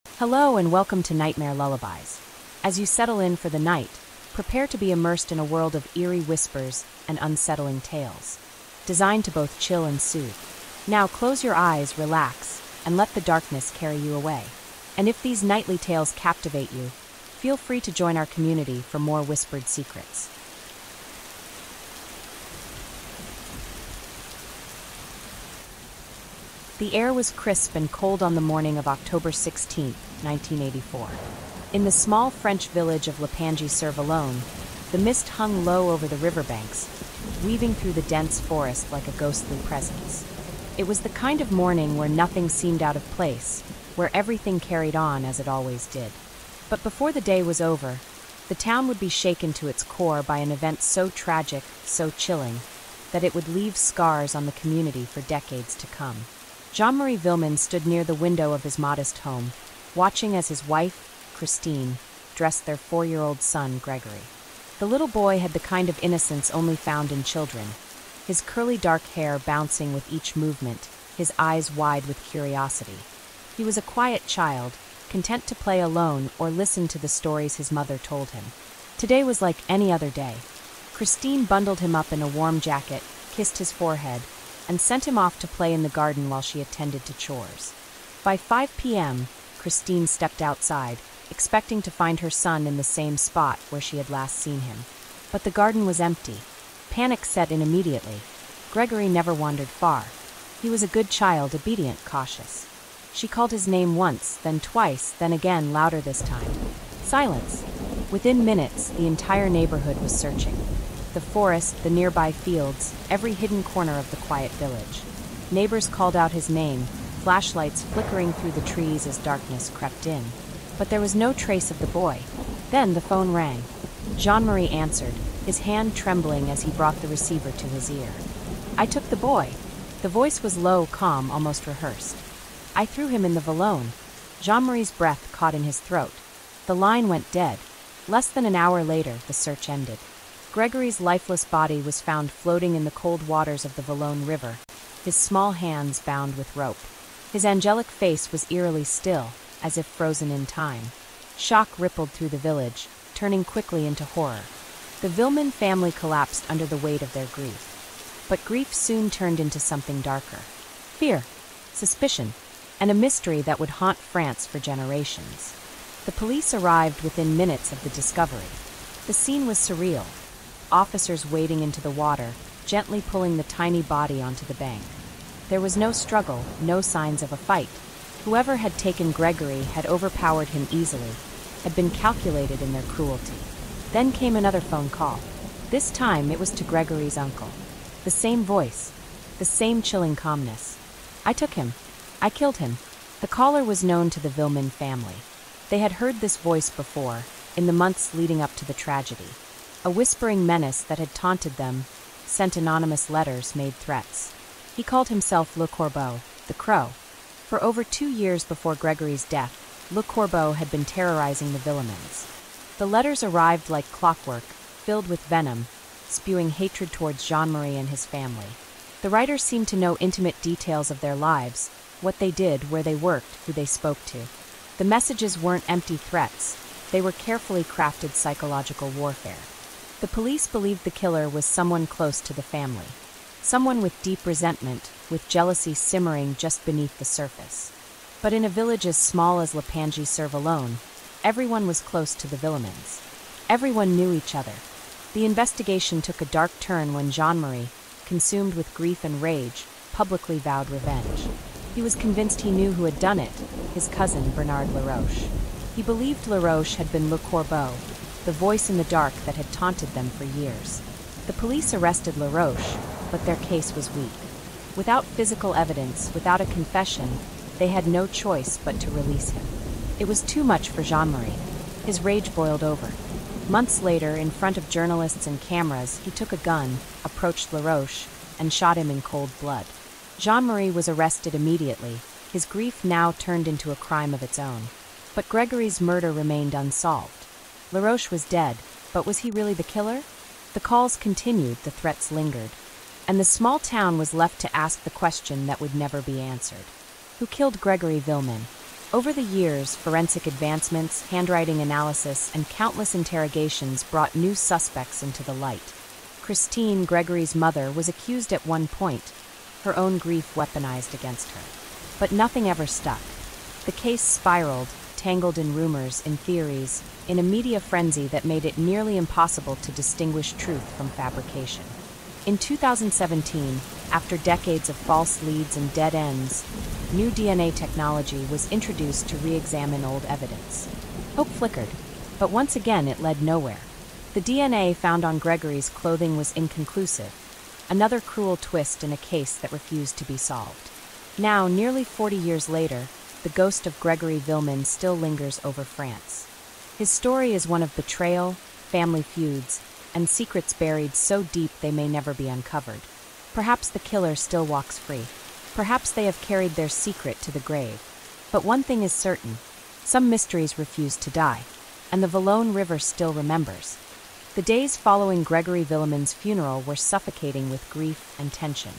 Hello and welcome to Nightmare Lullabies. As you settle in for the night, prepare to be immersed in a world of eerie whispers and unsettling tales, designed to both chill and soothe. Now close your eyes, relax, and let the darkness carry you away. And if these nightly tales captivate you, feel free to join our community for more whispered secrets. The air was crisp and cold on the morning of October 16, 1984. In the small French village of Lapangee-sur-Valognes, the mist hung low over the riverbanks, weaving through the dense forest like a ghostly presence. It was the kind of morning where nothing seemed out of place, where everything carried on as it always did. But before the day was over, the town would be shaken to its core by an event so tragic, so chilling, that it would leave scars on the community for decades to come. Grégory Villemin stood near the window of his modest home, watching as his wife, Christine, dressed their 4-year-old son, Gregory. The little boy had the kind of innocence only found in children, his curly dark hair bouncing with each movement, his eyes wide with curiosity. He was a quiet child, content to play alone or listen to the stories his mother told him. Today was like any other day. Christine bundled him up in a warm jacket, kissed his forehead, and sent him off to play in the garden while she attended to chores. By 5 p.m., Christine stepped outside, expecting to find her son in the same spot where she had last seen him. But the garden was empty. Panic set in immediately. Gregory never wandered far. He was a good child, obedient, cautious. She called his name once, then twice, then again, louder this time. Silence. Within minutes, the entire neighborhood was searching. The forest, the nearby fields, every hidden corner of the quiet village. Neighbors called out his name, flashlights flickering through the trees as darkness crept in. But there was no trace of the boy. Then the phone rang. Jean-Marie answered, his hand trembling as he brought the receiver to his ear. "I took the boy." The voice was low, calm, almost rehearsed. "I threw him in the Valognes." Jean-Marie's breath caught in his throat. The line went dead. Less than an hour later, the search ended. Gregory's lifeless body was found floating in the cold waters of the Valognes River, his small hands bound with rope. His angelic face was eerily still, as if frozen in time. Shock rippled through the village, turning quickly into horror. The Villemin family collapsed under the weight of their grief. But grief soon turned into something darker. Fear, suspicion, and a mystery that would haunt France for generations. The police arrived within minutes of the discovery. The scene was surreal. Officers wading into the water, gently pulling the tiny body onto the bank. There was no struggle, no signs of a fight. Whoever had taken Gregory had overpowered him easily, had been calculated in their cruelty. Then came another phone call. This time it was to Gregory's uncle. The same voice, the same chilling calmness. "I took him. I killed him." The caller was known to the Villemin family. They had heard this voice before, in the months leading up to the tragedy. A whispering menace that had taunted them, sent anonymous letters, made threats. He called himself Le Corbeau, the Crow. For over 2 years before Gregory's death, Le Corbeau had been terrorizing the Villemins. The letters arrived like clockwork, filled with venom, spewing hatred towards Jean-Marie and his family. The writers seemed to know intimate details of their lives, what they did, where they worked, who they spoke to. The messages weren't empty threats, they were carefully crafted psychological warfare. The police believed the killer was someone close to the family. Someone with deep resentment, with jealousy simmering just beneath the surface. But in a village as small as Lapangee-sur-Valognes, everyone was close to the Villemins. Everyone knew each other. The investigation took a dark turn when Jean-Marie, consumed with grief and rage, publicly vowed revenge. He was convinced he knew who had done it, his cousin Bernard Laroche. He believed Laroche had been Le Corbeau, the voice in the dark that had taunted them for years. The police arrested Laroche, but their case was weak. Without physical evidence, without a confession, they had no choice but to release him. It was too much for Jean-Marie. His rage boiled over. Months later, in front of journalists and cameras, he took a gun, approached Laroche, and shot him in cold blood. Jean-Marie was arrested immediately, his grief now turned into a crime of its own. But Gregory's murder remained unsolved. Laroche was dead, but was he really the killer? The calls continued, the threats lingered, and the small town was left to ask the question that would never be answered. Who killed Grégory Villemin? Over the years, forensic advancements, handwriting analysis, and countless interrogations brought new suspects into the light. Christine, Gregory's mother, was accused at one point, her own grief weaponized against her. But nothing ever stuck. The case spiraled, tangled in rumors, in theories, in a media frenzy that made it nearly impossible to distinguish truth from fabrication. In 2017, after decades of false leads and dead ends, new DNA technology was introduced to re-examine old evidence. Hope flickered, but once again it led nowhere. The DNA found on Gregory's clothing was inconclusive, another cruel twist in a case that refused to be solved. Now, nearly 40 years later, the ghost of Grégory Villemin still lingers over France. His story is one of betrayal, family feuds, and secrets buried so deep they may never be uncovered. Perhaps the killer still walks free. Perhaps they have carried their secret to the grave. But one thing is certain, some mysteries refuse to die, and the Valone River still remembers. The days following Grégory Villemin's funeral were suffocating with grief and tension.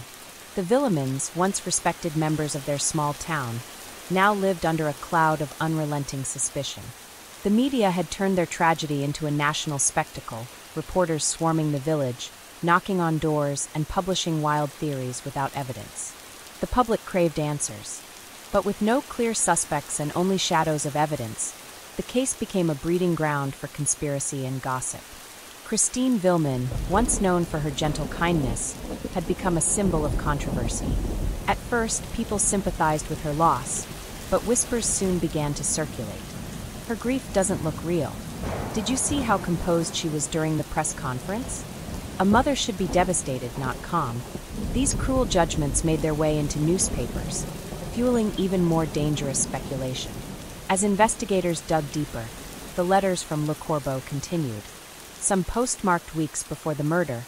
The Villemins, once respected members of their small town, now lived under a cloud of unrelenting suspicion. The media had turned their tragedy into a national spectacle, reporters swarming the village, knocking on doors, and publishing wild theories without evidence. The public craved answers. But with no clear suspects and only shadows of evidence, the case became a breeding ground for conspiracy and gossip. Christine Villemin, once known for her gentle kindness, had become a symbol of controversy. At first, people sympathized with her loss, but whispers soon began to circulate. Her grief doesn't look real. Did you see how composed she was during the press conference? A mother should be devastated, not calm. These cruel judgments made their way into newspapers, fueling even more dangerous speculation. As investigators dug deeper, the letters from Le Corbeau continued. Some postmarked weeks before the murder,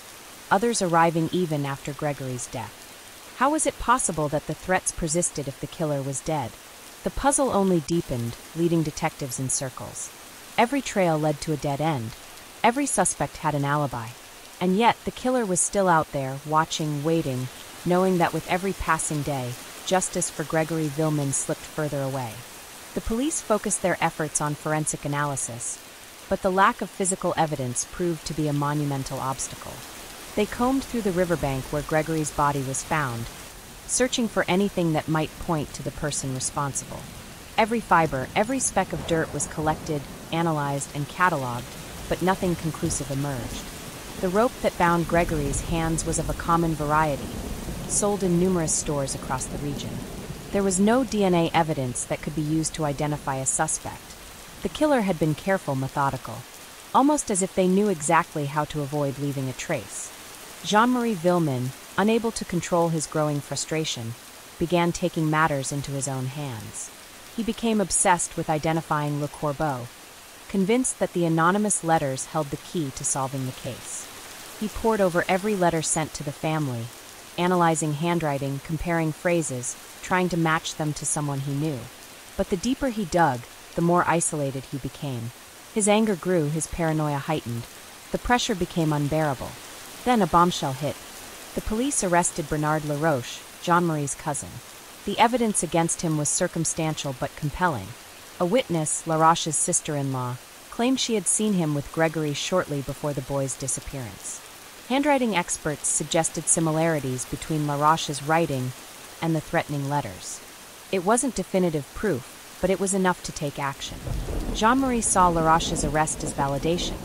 others arriving even after Gregory's death. How was it possible that the threats persisted if the killer was dead? The puzzle only deepened, leading detectives in circles. Every trail led to a dead end. Every suspect had an alibi. And yet, the killer was still out there, watching, waiting, knowing that with every passing day, justice for Grégory Villemin slipped further away. The police focused their efforts on forensic analysis, but the lack of physical evidence proved to be a monumental obstacle. They combed through the riverbank where Gregory's body was found, searching for anything that might point to the person responsible. Every fiber, every speck of dirt was collected, analyzed, and catalogued, but nothing conclusive emerged. The rope that bound Gregory's hands was of a common variety, sold in numerous stores across the region. There was no DNA evidence that could be used to identify a suspect. The killer had been careful, methodical, almost as if they knew exactly how to avoid leaving a trace. Jean-Marie Villemin, unable to control his growing frustration, began taking matters into his own hands. He became obsessed with identifying Le Corbeau, convinced that the anonymous letters held the key to solving the case. He pored over every letter sent to the family, analyzing handwriting, comparing phrases, trying to match them to someone he knew. But the deeper he dug, the more isolated he became. His anger grew, his paranoia heightened. The pressure became unbearable. Then a bombshell hit. The police arrested Bernard Laroche, Jean-Marie's cousin. The evidence against him was circumstantial but compelling. A witness, Laroche's sister-in-law, claimed she had seen him with Gregory shortly before the boy's disappearance. Handwriting experts suggested similarities between Laroche's writing and the threatening letters. It wasn't definitive proof, but it was enough to take action. Jean-Marie saw Laroche's arrest as validation.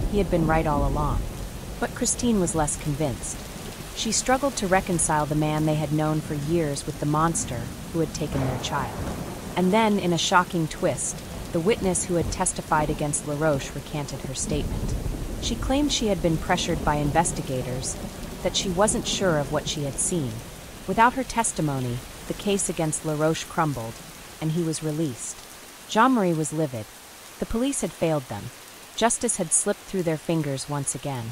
He had been right all along. But Christine was less convinced. She struggled to reconcile the man they had known for years with the monster who had taken their child. And then, in a shocking twist, the witness who had testified against Laroche recanted her statement. She claimed she had been pressured by investigators, that she wasn't sure of what she had seen. Without her testimony, the case against Laroche crumbled, and he was released. Jean-Marie was livid. The police had failed them. Justice had slipped through their fingers once again.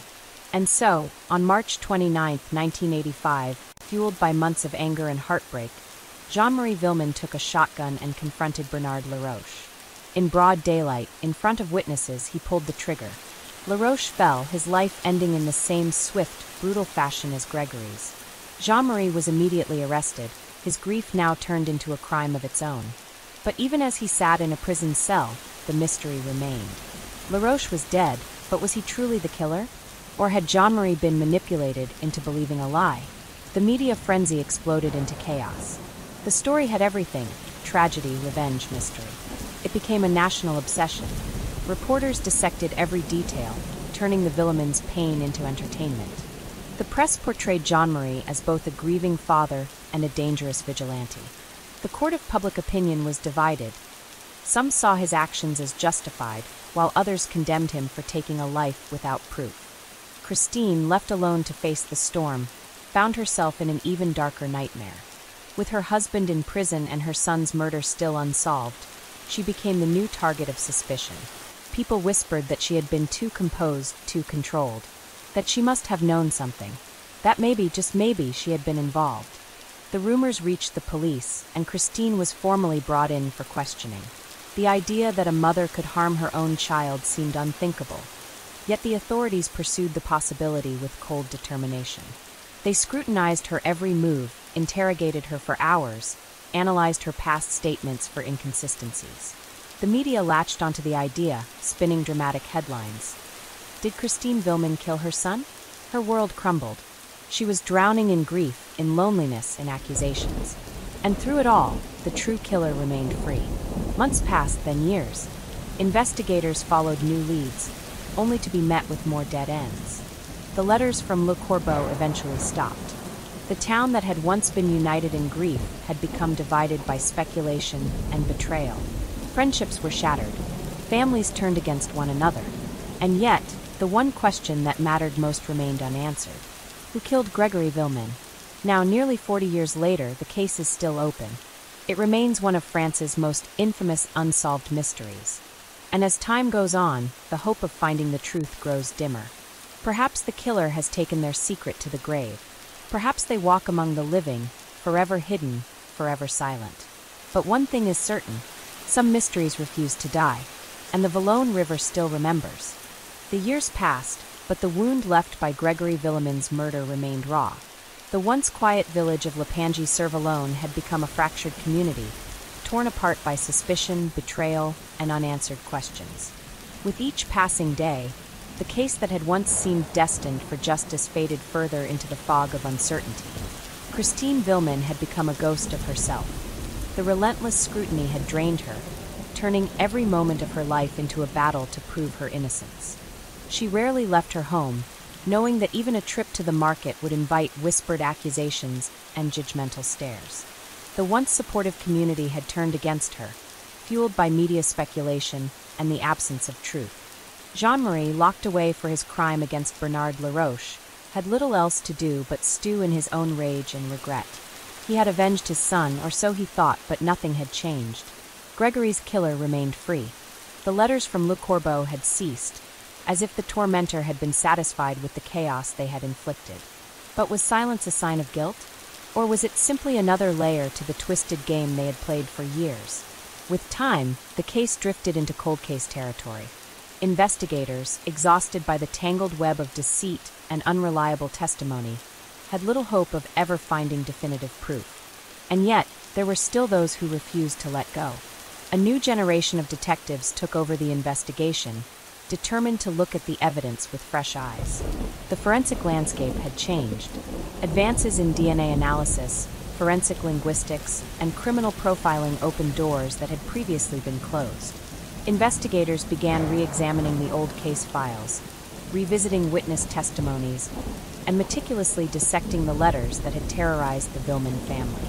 And so, on March 29, 1985, fueled by months of anger and heartbreak, Jean-Marie Villemin took a shotgun and confronted Bernard Laroche. In broad daylight, in front of witnesses, he pulled the trigger. Laroche fell, his life ending in the same swift, brutal fashion as Gregory's. Jean-Marie was immediately arrested, his grief now turned into a crime of its own. But even as he sat in a prison cell, the mystery remained. Laroche was dead, but was he truly the killer? Or had Jean-Marie been manipulated into believing a lie? The media frenzy exploded into chaos. The story had everything: tragedy, revenge, mystery. It became a national obsession. Reporters dissected every detail, turning the Villemins' pain into entertainment. The press portrayed Jean-Marie as both a grieving father and a dangerous vigilante. The court of public opinion was divided. Some saw his actions as justified, while others condemned him for taking a life without proof. Christine, left alone to face the storm, found herself in an even darker nightmare. With her husband in prison and her son's murder still unsolved, she became the new target of suspicion. People whispered that she had been too composed, too controlled, that she must have known something, that maybe, just maybe, she had been involved. The rumors reached the police, and Christine was formally brought in for questioning. The idea that a mother could harm her own child seemed unthinkable, yet the authorities pursued the possibility with cold determination. They scrutinized her every move, interrogated her for hours, analyzed her past statements for inconsistencies. The media latched onto the idea, spinning dramatic headlines. Did Christine Villemin kill her son? Her world crumbled. She was drowning in grief, in loneliness, in accusations. And through it all, the true killer remained free. Months passed, then years. Investigators followed new leads, only to be met with more dead ends. The letters from Le Corbeau eventually stopped. The town that had once been united in grief had become divided by speculation and betrayal. Friendships were shattered. Families turned against one another. And yet, the one question that mattered most remained unanswered. Who killed Grégory Villemin? Now, nearly 40 years later, the case is still open. It remains one of France's most infamous unsolved mysteries. And as time goes on, the hope of finding the truth grows dimmer. Perhaps the killer has taken their secret to the grave. Perhaps they walk among the living, forever hidden, forever silent. But one thing is certain: some mysteries refuse to die, and the Vallone River still remembers. The years passed, but the wound left by Grégory Villemin's murder remained raw. The once quiet village of Lapangee-sur-Vallone had become a fractured community, torn apart by suspicion, betrayal, and unanswered questions. With each passing day, the case that had once seemed destined for justice faded further into the fog of uncertainty. Christine Villemin had become a ghost of herself. The relentless scrutiny had drained her, turning every moment of her life into a battle to prove her innocence. She rarely left her home, knowing that even a trip to the market would invite whispered accusations and judgmental stares. The once supportive community had turned against her, fueled by media speculation and the absence of truth. Jean-Marie, locked away for his crime against Bernard Laroche, had little else to do but stew in his own rage and regret. He had avenged his son, or so he thought, but nothing had changed. Grégory's killer remained free. The letters from Le Corbeau had ceased, as if the tormentor had been satisfied with the chaos they had inflicted. But was silence a sign of guilt? Or was it simply another layer to the twisted game they had played for years? With time, the case drifted into cold case territory. Investigators, exhausted by the tangled web of deceit and unreliable testimony, had little hope of ever finding definitive proof. And yet, there were still those who refused to let go. A new generation of detectives took over the investigation, determined to look at the evidence with fresh eyes. The forensic landscape had changed. Advances in DNA analysis, forensic linguistics, and criminal profiling opened doors that had previously been closed. Investigators began re-examining the old case files, revisiting witness testimonies, and meticulously dissecting the letters that had terrorized the Villemin family.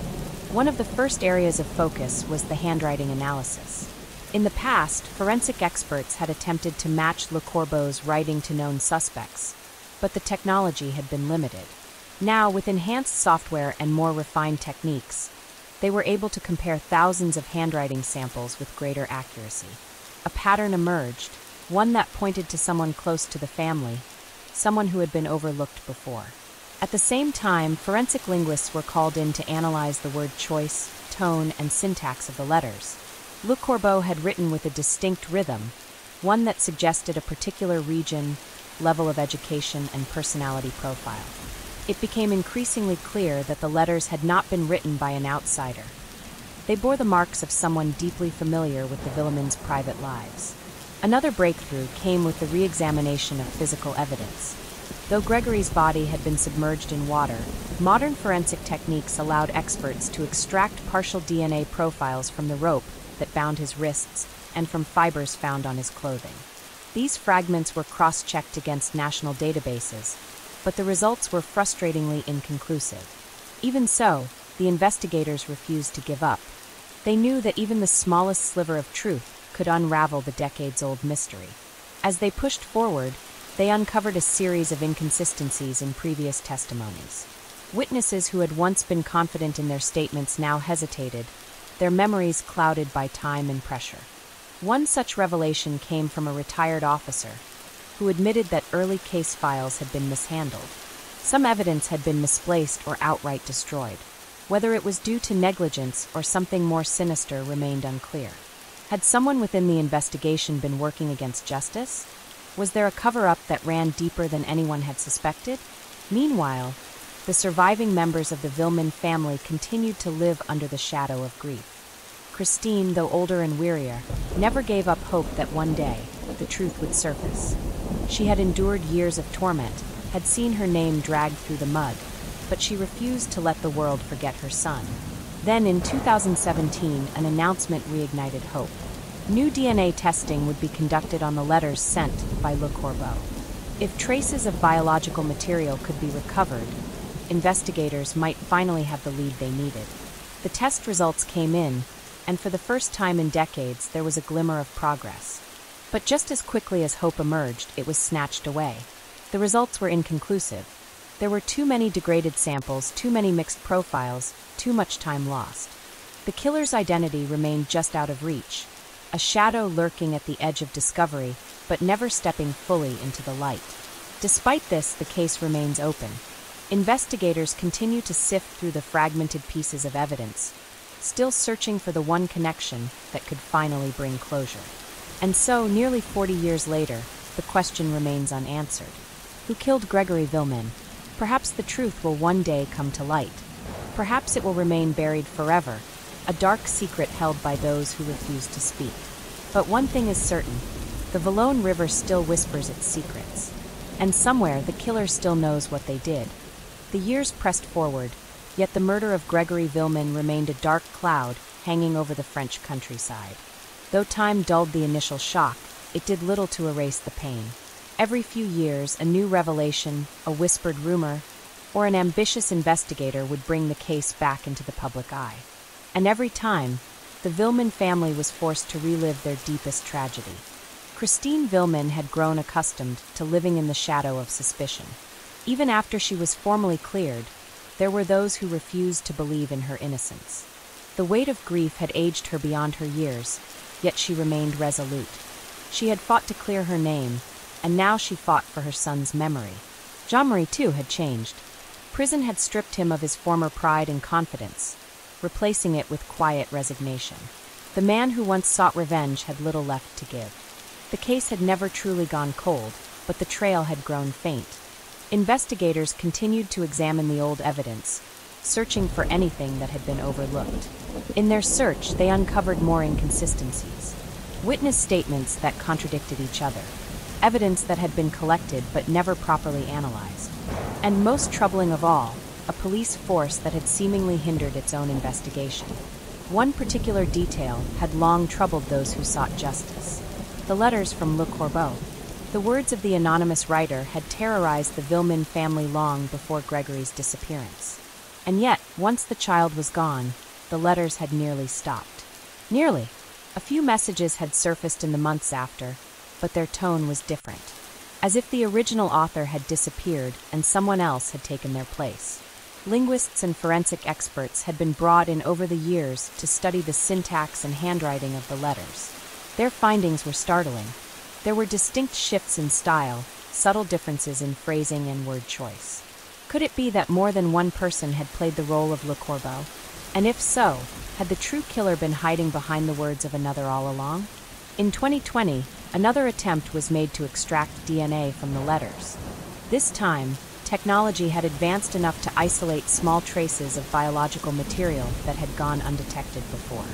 One of the first areas of focus was the handwriting analysis. In the past, forensic experts had attempted to match Le Corbeau's writing to known suspects, but the technology had been limited. Now, with enhanced software and more refined techniques, they were able to compare thousands of handwriting samples with greater accuracy. A pattern emerged, one that pointed to someone close to the family, someone who had been overlooked before. At the same time, forensic linguists were called in to analyze the word choice, tone, and syntax of the letters. Le Corbeau had written with a distinct rhythm, one that suggested a particular region, level of education, and personality profile. It became increasingly clear that the letters had not been written by an outsider. They bore the marks of someone deeply familiar with the Villemins' private lives. Another breakthrough came with the re-examination of physical evidence. Though Gregory's body had been submerged in water, modern forensic techniques allowed experts to extract partial DNA profiles from the rope that bound his wrists and from fibers found on his clothing. These fragments were cross-checked against national databases, but the results were frustratingly inconclusive. Even so, the investigators refused to give up. They knew that even the smallest sliver of truth could unravel the decades-old mystery. As they pushed forward, they uncovered a series of inconsistencies in previous testimonies. Witnesses who had once been confident in their statements now hesitated, their memories clouded by time and pressure. One such revelation came from a retired officer who admitted that early case files had been mishandled. Some evidence had been misplaced or outright destroyed. Whether it was due to negligence or something more sinister remained unclear. Had someone within the investigation been working against justice? Was there a cover-up that ran deeper than anyone had suspected? Meanwhile, the surviving members of the Villemin family continued to live under the shadow of grief. Christine, though older and wearier, never gave up hope that one day the truth would surface. She had endured years of torment, had seen her name dragged through the mud, but she refused to let the world forget her son. Then, in 2017, an announcement reignited hope. New DNA testing would be conducted on the letters sent by Le Corbeau. If traces of biological material could be recovered, investigators might finally have the lead they needed. The test results came in, and for the first time in decades, there was a glimmer of progress. But just as quickly as hope emerged, it was snatched away. The results were inconclusive. There were too many degraded samples, too many mixed profiles, too much time lost. The killer's identity remained just out of reach, a shadow lurking at the edge of discovery, but never stepping fully into the light. Despite this, the case remains open. Investigators continue to sift through the fragmented pieces of evidence, still searching for the one connection that could finally bring closure. And so, nearly 40 years later, the question remains unanswered. Who killed Grégory Villemin? Perhaps the truth will one day come to light. Perhaps it will remain buried forever, a dark secret held by those who refuse to speak. But one thing is certain, the Vallone River still whispers its secrets. And somewhere, the killer still knows what they did. The years pressed forward, yet the murder of Grégory Villemin remained a dark cloud hanging over the French countryside. Though time dulled the initial shock, it did little to erase the pain. Every few years, a new revelation, a whispered rumor, or an ambitious investigator would bring the case back into the public eye. And every time, the Villemin family was forced to relive their deepest tragedy. Christine Villemin had grown accustomed to living in the shadow of suspicion. Even after she was formally cleared, there were those who refused to believe in her innocence. The weight of grief had aged her beyond her years, yet she remained resolute. She had fought to clear her name, and now she fought for her son's memory. Jean-Marie, too, had changed. Prison had stripped him of his former pride and confidence, replacing it with quiet resignation. The man who once sought revenge had little left to give. The case had never truly gone cold, but the trail had grown faint. Investigators continued to examine the old evidence, searching for anything that had been overlooked. In their search, they uncovered more inconsistencies. Witness statements that contradicted each other, evidence that had been collected but never properly analyzed. And most troubling of all, a police force that had seemingly hindered its own investigation. One particular detail had long troubled those who sought justice. The letters from Le Corbeau. The words of the anonymous writer had terrorized the Villemin family long before Grégory's disappearance. And yet, once the child was gone, the letters had nearly stopped. Nearly. A few messages had surfaced in the months after, but their tone was different, as if the original author had disappeared and someone else had taken their place. Linguists and forensic experts had been brought in over the years to study the syntax and handwriting of the letters. Their findings were startling. There were distinct shifts in style, subtle differences in phrasing and word choice. Could it be that more than one person had played the role of Le Corbeau? And if so, had the true killer been hiding behind the words of another all along? In 2020, another attempt was made to extract DNA from the letters. This time, Technology had advanced enough to isolate small traces of biological material that had gone undetected before.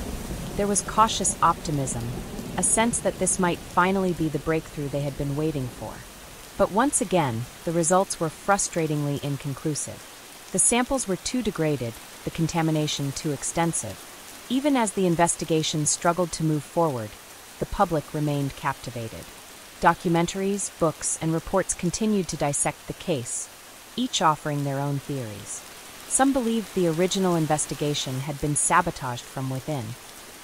There was cautious optimism, a sense that this might finally be the breakthrough they had been waiting for. But once again, the results were frustratingly inconclusive. The samples were too degraded, the contamination too extensive. Even as the investigation struggled to move forward, the public remained captivated. Documentaries, books, and reports continued to dissect the case, each offering their own theories. Some believed the original investigation had been sabotaged from within.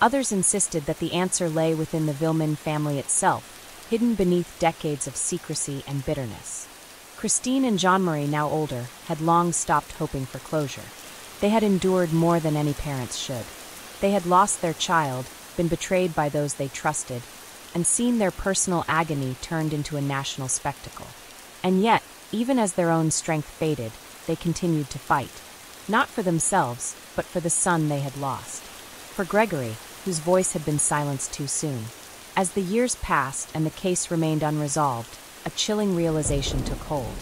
Others insisted that the answer lay within the Villemin family itself, hidden beneath decades of secrecy and bitterness. Christine and Jean-Marie, now older, had long stopped hoping for closure. They had endured more than any parents should. They had lost their child, been betrayed by those they trusted, and seen their personal agony turned into a national spectacle. And yet, even as their own strength faded, they continued to fight. Not for themselves, but for the son they had lost. For Gregory, whose voice had been silenced too soon. As the years passed and the case remained unresolved, a chilling realization took hold.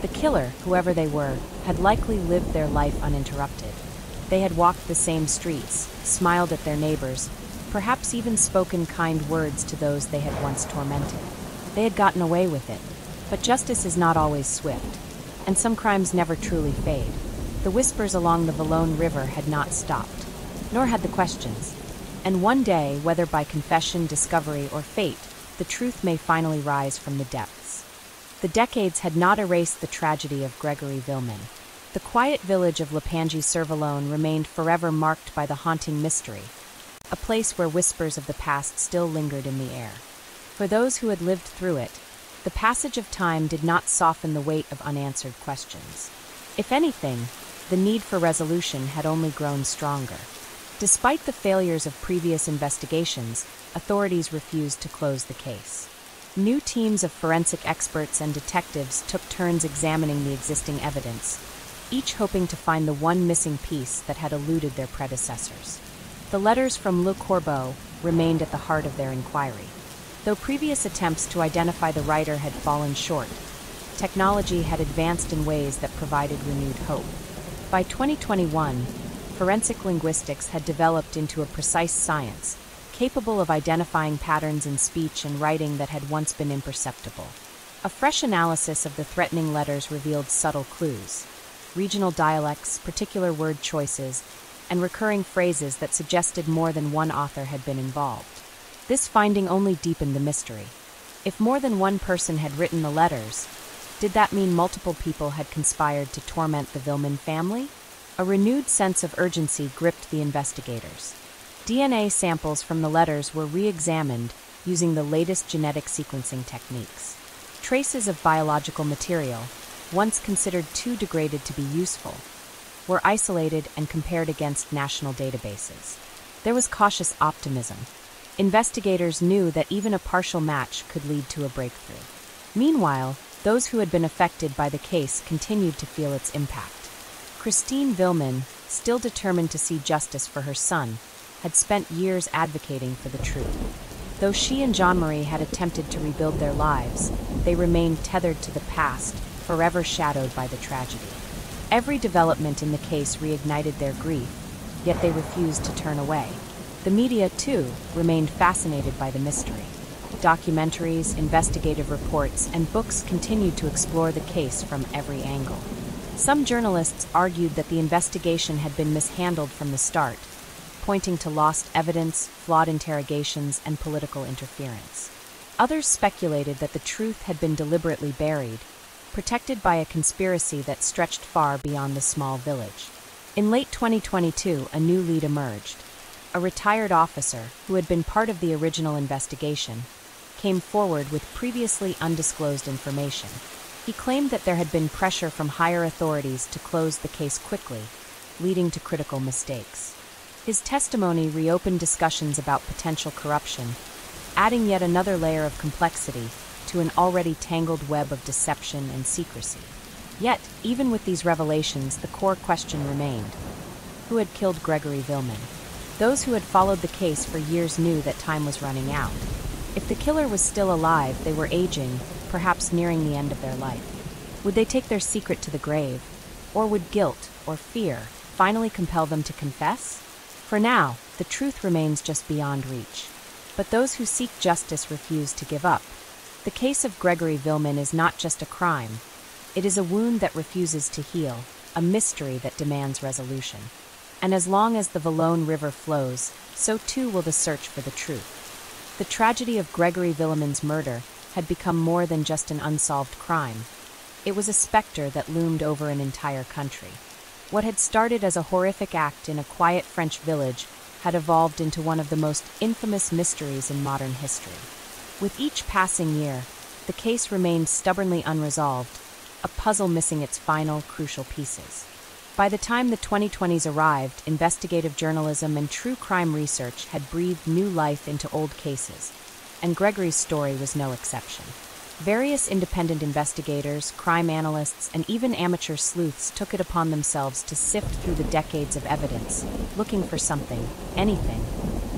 The killer, whoever they were, had likely lived their life uninterrupted. They had walked the same streets, smiled at their neighbors, perhaps even spoken kind words to those they had once tormented. They had gotten away with it. But justice is not always swift, and some crimes never truly fade. The whispers along the Vallone River had not stopped, nor had the questions. And one day, whether by confession, discovery, or fate, the truth may finally rise from the depths. The decades had not erased the tragedy of Grégory Villemin. The quiet village of Lapangee-sur-Vallone remained forever marked by the haunting mystery, a place where whispers of the past still lingered in the air. For those who had lived through it, the passage of time did not soften the weight of unanswered questions. If anything, the need for resolution had only grown stronger. Despite the failures of previous investigations, authorities refused to close the case. New teams of forensic experts and detectives took turns examining the existing evidence, each hoping to find the one missing piece that had eluded their predecessors. The letters from Le Corbeau remained at the heart of their inquiry. Though previous attempts to identify the writer had fallen short, technology had advanced in ways that provided renewed hope. By 2021, forensic linguistics had developed into a precise science, capable of identifying patterns in speech and writing that had once been imperceptible. A fresh analysis of the threatening letters revealed subtle clues, regional dialects, particular word choices, and recurring phrases that suggested more than one author had been involved. This finding only deepened the mystery. If more than one person had written the letters, did that mean multiple people had conspired to torment the Villemin family? A renewed sense of urgency gripped the investigators. DNA samples from the letters were re-examined using the latest genetic sequencing techniques. Traces of biological material, once considered too degraded to be useful, were isolated and compared against national databases. There was cautious optimism. Investigators knew that even a partial match could lead to a breakthrough. Meanwhile, those who had been affected by the case continued to feel its impact. Christine Villemin, still determined to see justice for her son, had spent years advocating for the truth. Though she and Jean-Marie had attempted to rebuild their lives, they remained tethered to the past, forever shadowed by the tragedy. Every development in the case reignited their grief, yet they refused to turn away. The media, too, remained fascinated by the mystery. Documentaries, investigative reports, and books continued to explore the case from every angle. Some journalists argued that the investigation had been mishandled from the start, pointing to lost evidence, flawed interrogations, and political interference. Others speculated that the truth had been deliberately buried, protected by a conspiracy that stretched far beyond the small village. In late 2022, a new lead emerged. A retired officer, who had been part of the original investigation, came forward with previously undisclosed information. He claimed that there had been pressure from higher authorities to close the case quickly, leading to critical mistakes. His testimony reopened discussions about potential corruption, adding yet another layer of complexity to an already tangled web of deception and secrecy. Yet, even with these revelations, the core question remained: who had killed Grégory Villemin? Those who had followed the case for years knew that time was running out. If the killer was still alive, they were aging, perhaps nearing the end of their life. Would they take their secret to the grave? Or would guilt or fear finally compel them to confess? For now, the truth remains just beyond reach. But those who seek justice refuse to give up. The case of Grégory Villemin is not just a crime. It is a wound that refuses to heal, a mystery that demands resolution. And as long as the Vallone River flows, so too will the search for the truth. The tragedy of Grégory Villemin's murder had become more than just an unsolved crime. It was a specter that loomed over an entire country. What had started as a horrific act in a quiet French village had evolved into one of the most infamous mysteries in modern history. With each passing year, the case remained stubbornly unresolved, a puzzle missing its final, crucial pieces. By the time the 2020s arrived, investigative journalism and true crime research had breathed new life into old cases, and Grégory's story was no exception. Various independent investigators, crime analysts, and even amateur sleuths took it upon themselves to sift through the decades of evidence, looking for something, anything,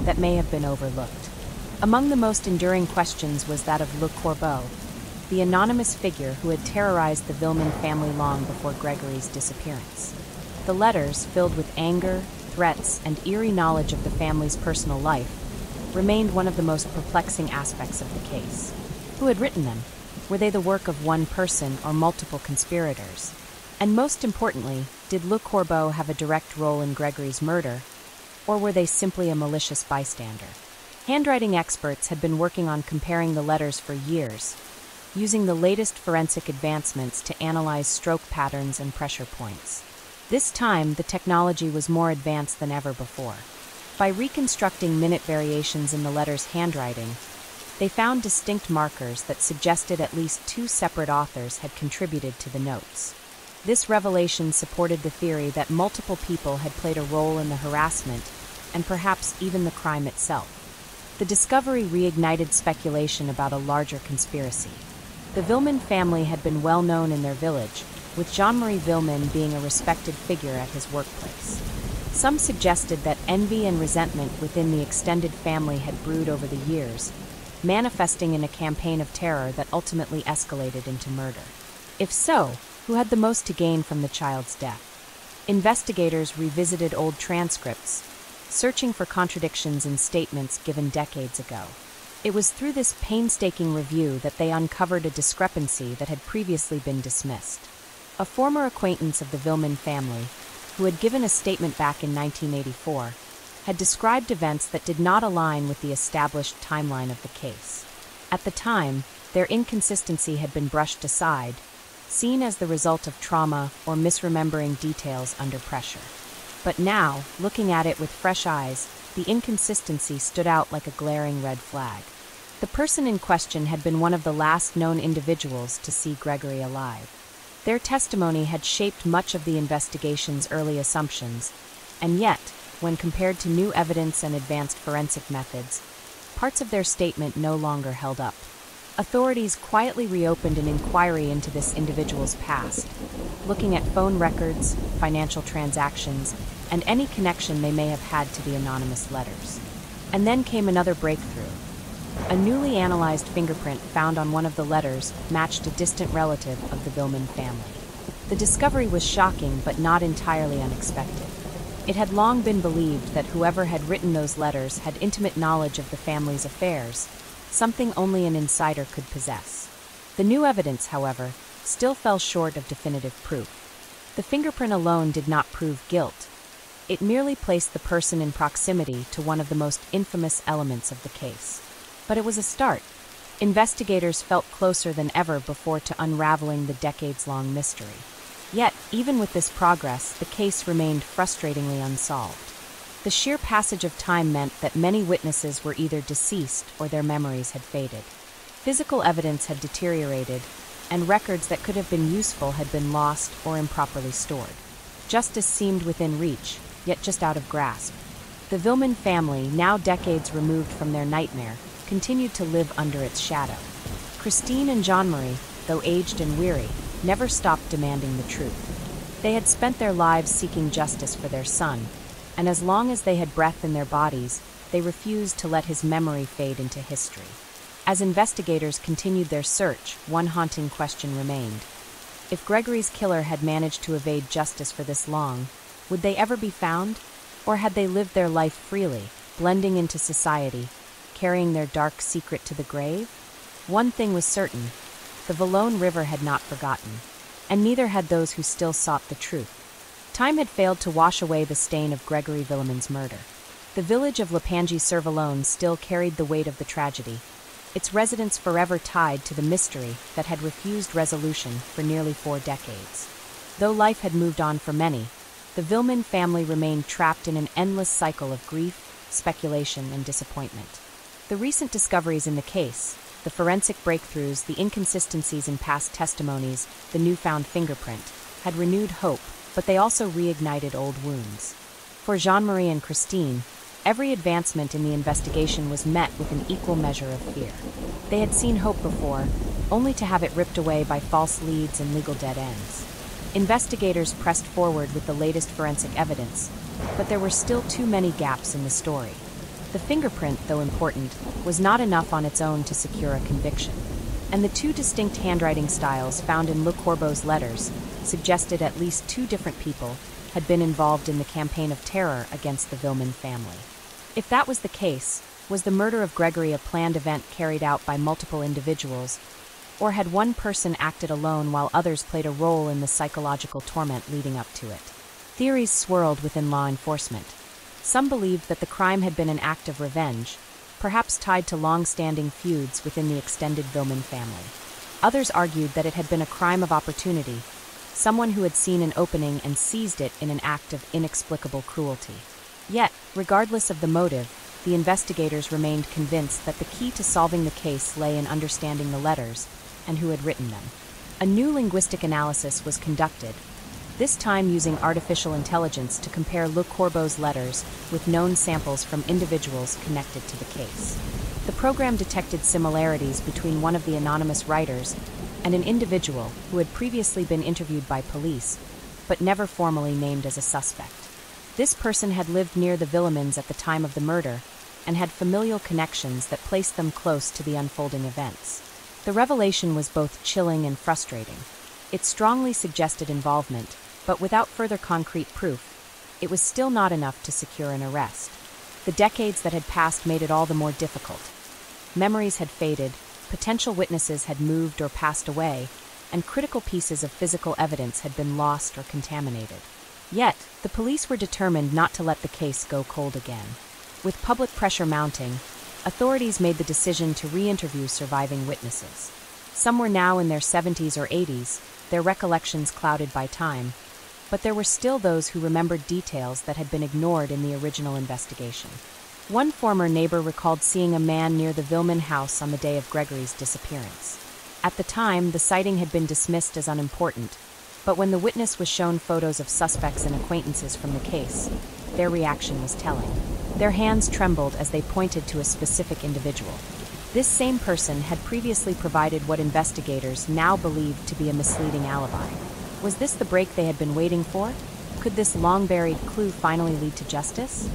that may have been overlooked. Among the most enduring questions was that of Le Corbeau, the anonymous figure who had terrorized the Villemin family long before Grégory's disappearance. The letters, filled with anger, threats, and eerie knowledge of the family's personal life, remained one of the most perplexing aspects of the case. Who had written them? Were they the work of one person or multiple conspirators? And most importantly, did Le Corbeau have a direct role in Grégory's murder, or were they simply a malicious bystander? Handwriting experts had been working on comparing the letters for years, using the latest forensic advancements to analyze stroke patterns and pressure points. This time, the technology was more advanced than ever before. By reconstructing minute variations in the letters' handwriting, they found distinct markers that suggested at least two separate authors had contributed to the notes. This revelation supported the theory that multiple people had played a role in the harassment and perhaps even the crime itself. The discovery reignited speculation about a larger conspiracy. The Villemin family had been well known in their village, with Jean-Marie Villemin being a respected figure at his workplace. Some suggested that envy and resentment within the extended family had brewed over the years, manifesting in a campaign of terror that ultimately escalated into murder. If so, who had the most to gain from the child's death? Investigators revisited old transcripts, searching for contradictions in statements given decades ago. It was through this painstaking review that they uncovered a discrepancy that had previously been dismissed. A former acquaintance of the Villemin family, who had given a statement back in 1984, had described events that did not align with the established timeline of the case. At the time, their inconsistency had been brushed aside, seen as the result of trauma or misremembering details under pressure. But now, looking at it with fresh eyes, the inconsistency stood out like a glaring red flag. The person in question had been one of the last known individuals to see Grégory alive. Their testimony had shaped much of the investigation's early assumptions, and yet, when compared to new evidence and advanced forensic methods, parts of their statement no longer held up. Authorities quietly reopened an inquiry into this individual's past, looking at phone records, financial transactions, and any connection they may have had to the anonymous letters. And then came another breakthrough. A newly analyzed fingerprint found on one of the letters matched a distant relative of the Villemin family. The discovery was shocking but not entirely unexpected. It had long been believed that whoever had written those letters had intimate knowledge of the family's affairs, something only an insider could possess. The new evidence, however, still fell short of definitive proof. The fingerprint alone did not prove guilt. It merely placed the person in proximity to one of the most infamous elements of the case. But it was a start. Investigators felt closer than ever before to unraveling the decades-long mystery. Yet, even with this progress, the case remained frustratingly unsolved. The sheer passage of time meant that many witnesses were either deceased or their memories had faded. Physical evidence had deteriorated, and records that could have been useful had been lost or improperly stored. Justice seemed within reach, yet just out of grasp. The Villemin family, now decades removed from their nightmare, continued to live under its shadow. Christine and Jean-Marie, though aged and weary, never stopped demanding the truth. They had spent their lives seeking justice for their son, and as long as they had breath in their bodies, they refused to let his memory fade into history. As investigators continued their search, one haunting question remained. If Gregory's killer had managed to evade justice for this long, would they ever be found? Or had they lived their life freely, blending into society, carrying their dark secret to the grave? One thing was certain: the Vallone River had not forgotten, and neither had those who still sought the truth. Time had failed to wash away the stain of Grégory Villemin's murder. The village of Lapangee-sur-Vallone still carried the weight of the tragedy, its residents forever tied to the mystery that had refused resolution for nearly 4 decades. Though life had moved on for many, the Villemin family remained trapped in an endless cycle of grief, speculation, and disappointment. The recent discoveries in the case, the forensic breakthroughs, the inconsistencies in past testimonies, the newfound fingerprint, had renewed hope, but they also reignited old wounds. For Jean-Marie and Christine, every advancement in the investigation was met with an equal measure of fear. They had seen hope before, only to have it ripped away by false leads and legal dead ends. Investigators pressed forward with the latest forensic evidence, but there were still too many gaps in the story. The fingerprint, though important, was not enough on its own to secure a conviction, and the 2 distinct handwriting styles found in Le Corbeau's letters suggested at least 2 different people had been involved in the campaign of terror against the Villemin family. If that was the case, was the murder of Gregory a planned event carried out by multiple individuals, or had one person acted alone while others played a role in the psychological torment leading up to it? Theories swirled within law enforcement. Some believed that the crime had been an act of revenge, perhaps tied to long-standing feuds within the extended Villemin family. Others argued that it had been a crime of opportunity, someone who had seen an opening and seized it in an act of inexplicable cruelty. Yet, regardless of the motive, the investigators remained convinced that the key to solving the case lay in understanding the letters and who had written them. A new linguistic analysis was conducted, this time using artificial intelligence to compare Le Corbeau's letters with known samples from individuals connected to the case. The program detected similarities between one of the anonymous writers and an individual who had previously been interviewed by police, but never formally named as a suspect. This person had lived near the Villemins at the time of the murder and had familial connections that placed them close to the unfolding events. The revelation was both chilling and frustrating. It strongly suggested involvement, but without further concrete proof, it was still not enough to secure an arrest. The decades that had passed made it all the more difficult. Memories had faded, potential witnesses had moved or passed away, and critical pieces of physical evidence had been lost or contaminated. Yet, the police were determined not to let the case go cold again. With public pressure mounting, authorities made the decision to re-interview surviving witnesses. Some were now in their 70s or 80s, their recollections clouded by time, but there were still those who remembered details that had been ignored in the original investigation. One former neighbor recalled seeing a man near the Villemin house on the day of Gregory's disappearance. At the time, the sighting had been dismissed as unimportant, but when the witness was shown photos of suspects and acquaintances from the case, their reaction was telling. Their hands trembled as they pointed to a specific individual. This same person had previously provided what investigators now believed to be a misleading alibi. Was this the break they had been waiting for? Could this long-buried clue finally lead to justice?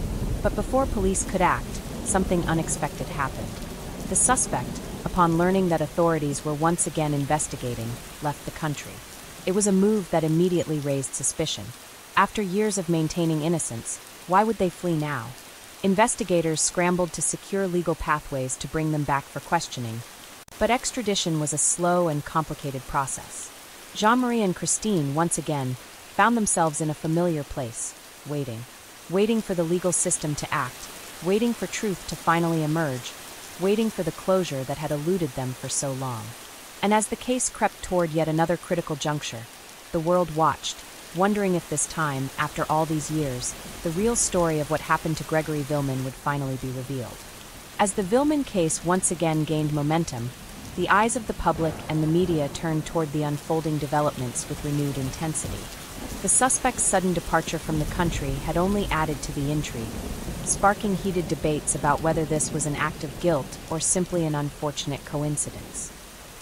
But before police could act, something unexpected happened. The suspect, upon learning that authorities were once again investigating, left the country. It was a move that immediately raised suspicion. After years of maintaining innocence, why would they flee now? Investigators scrambled to secure legal pathways to bring them back for questioning, but extradition was a slow and complicated process. Jean-Marie and Christine, once again, found themselves in a familiar place, waiting for the legal system to act, waiting for truth to finally emerge, waiting for the closure that had eluded them for so long. And as the case crept toward yet another critical juncture, the world watched, wondering if this time, after all these years, the real story of what happened to Grégory Villemin would finally be revealed. As the Villemin case once again gained momentum, the eyes of the public and the media turned toward the unfolding developments with renewed intensity. The suspect's sudden departure from the country had only added to the intrigue, sparking heated debates about whether this was an act of guilt or simply an unfortunate coincidence.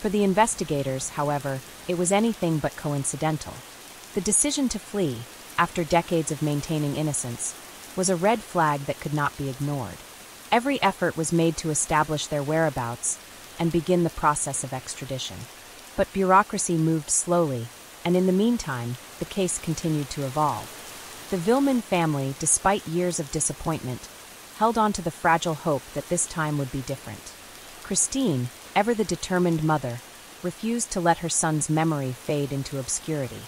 For the investigators, however, it was anything but coincidental. The decision to flee, after decades of maintaining innocence, was a red flag that could not be ignored. Every effort was made to establish their whereabouts and begin the process of extradition. But bureaucracy moved slowly, and in the meantime, the case continued to evolve. The Villemin family, despite years of disappointment, held on to the fragile hope that this time would be different. Christine, ever the determined mother, refused to let her son's memory fade into obscurity.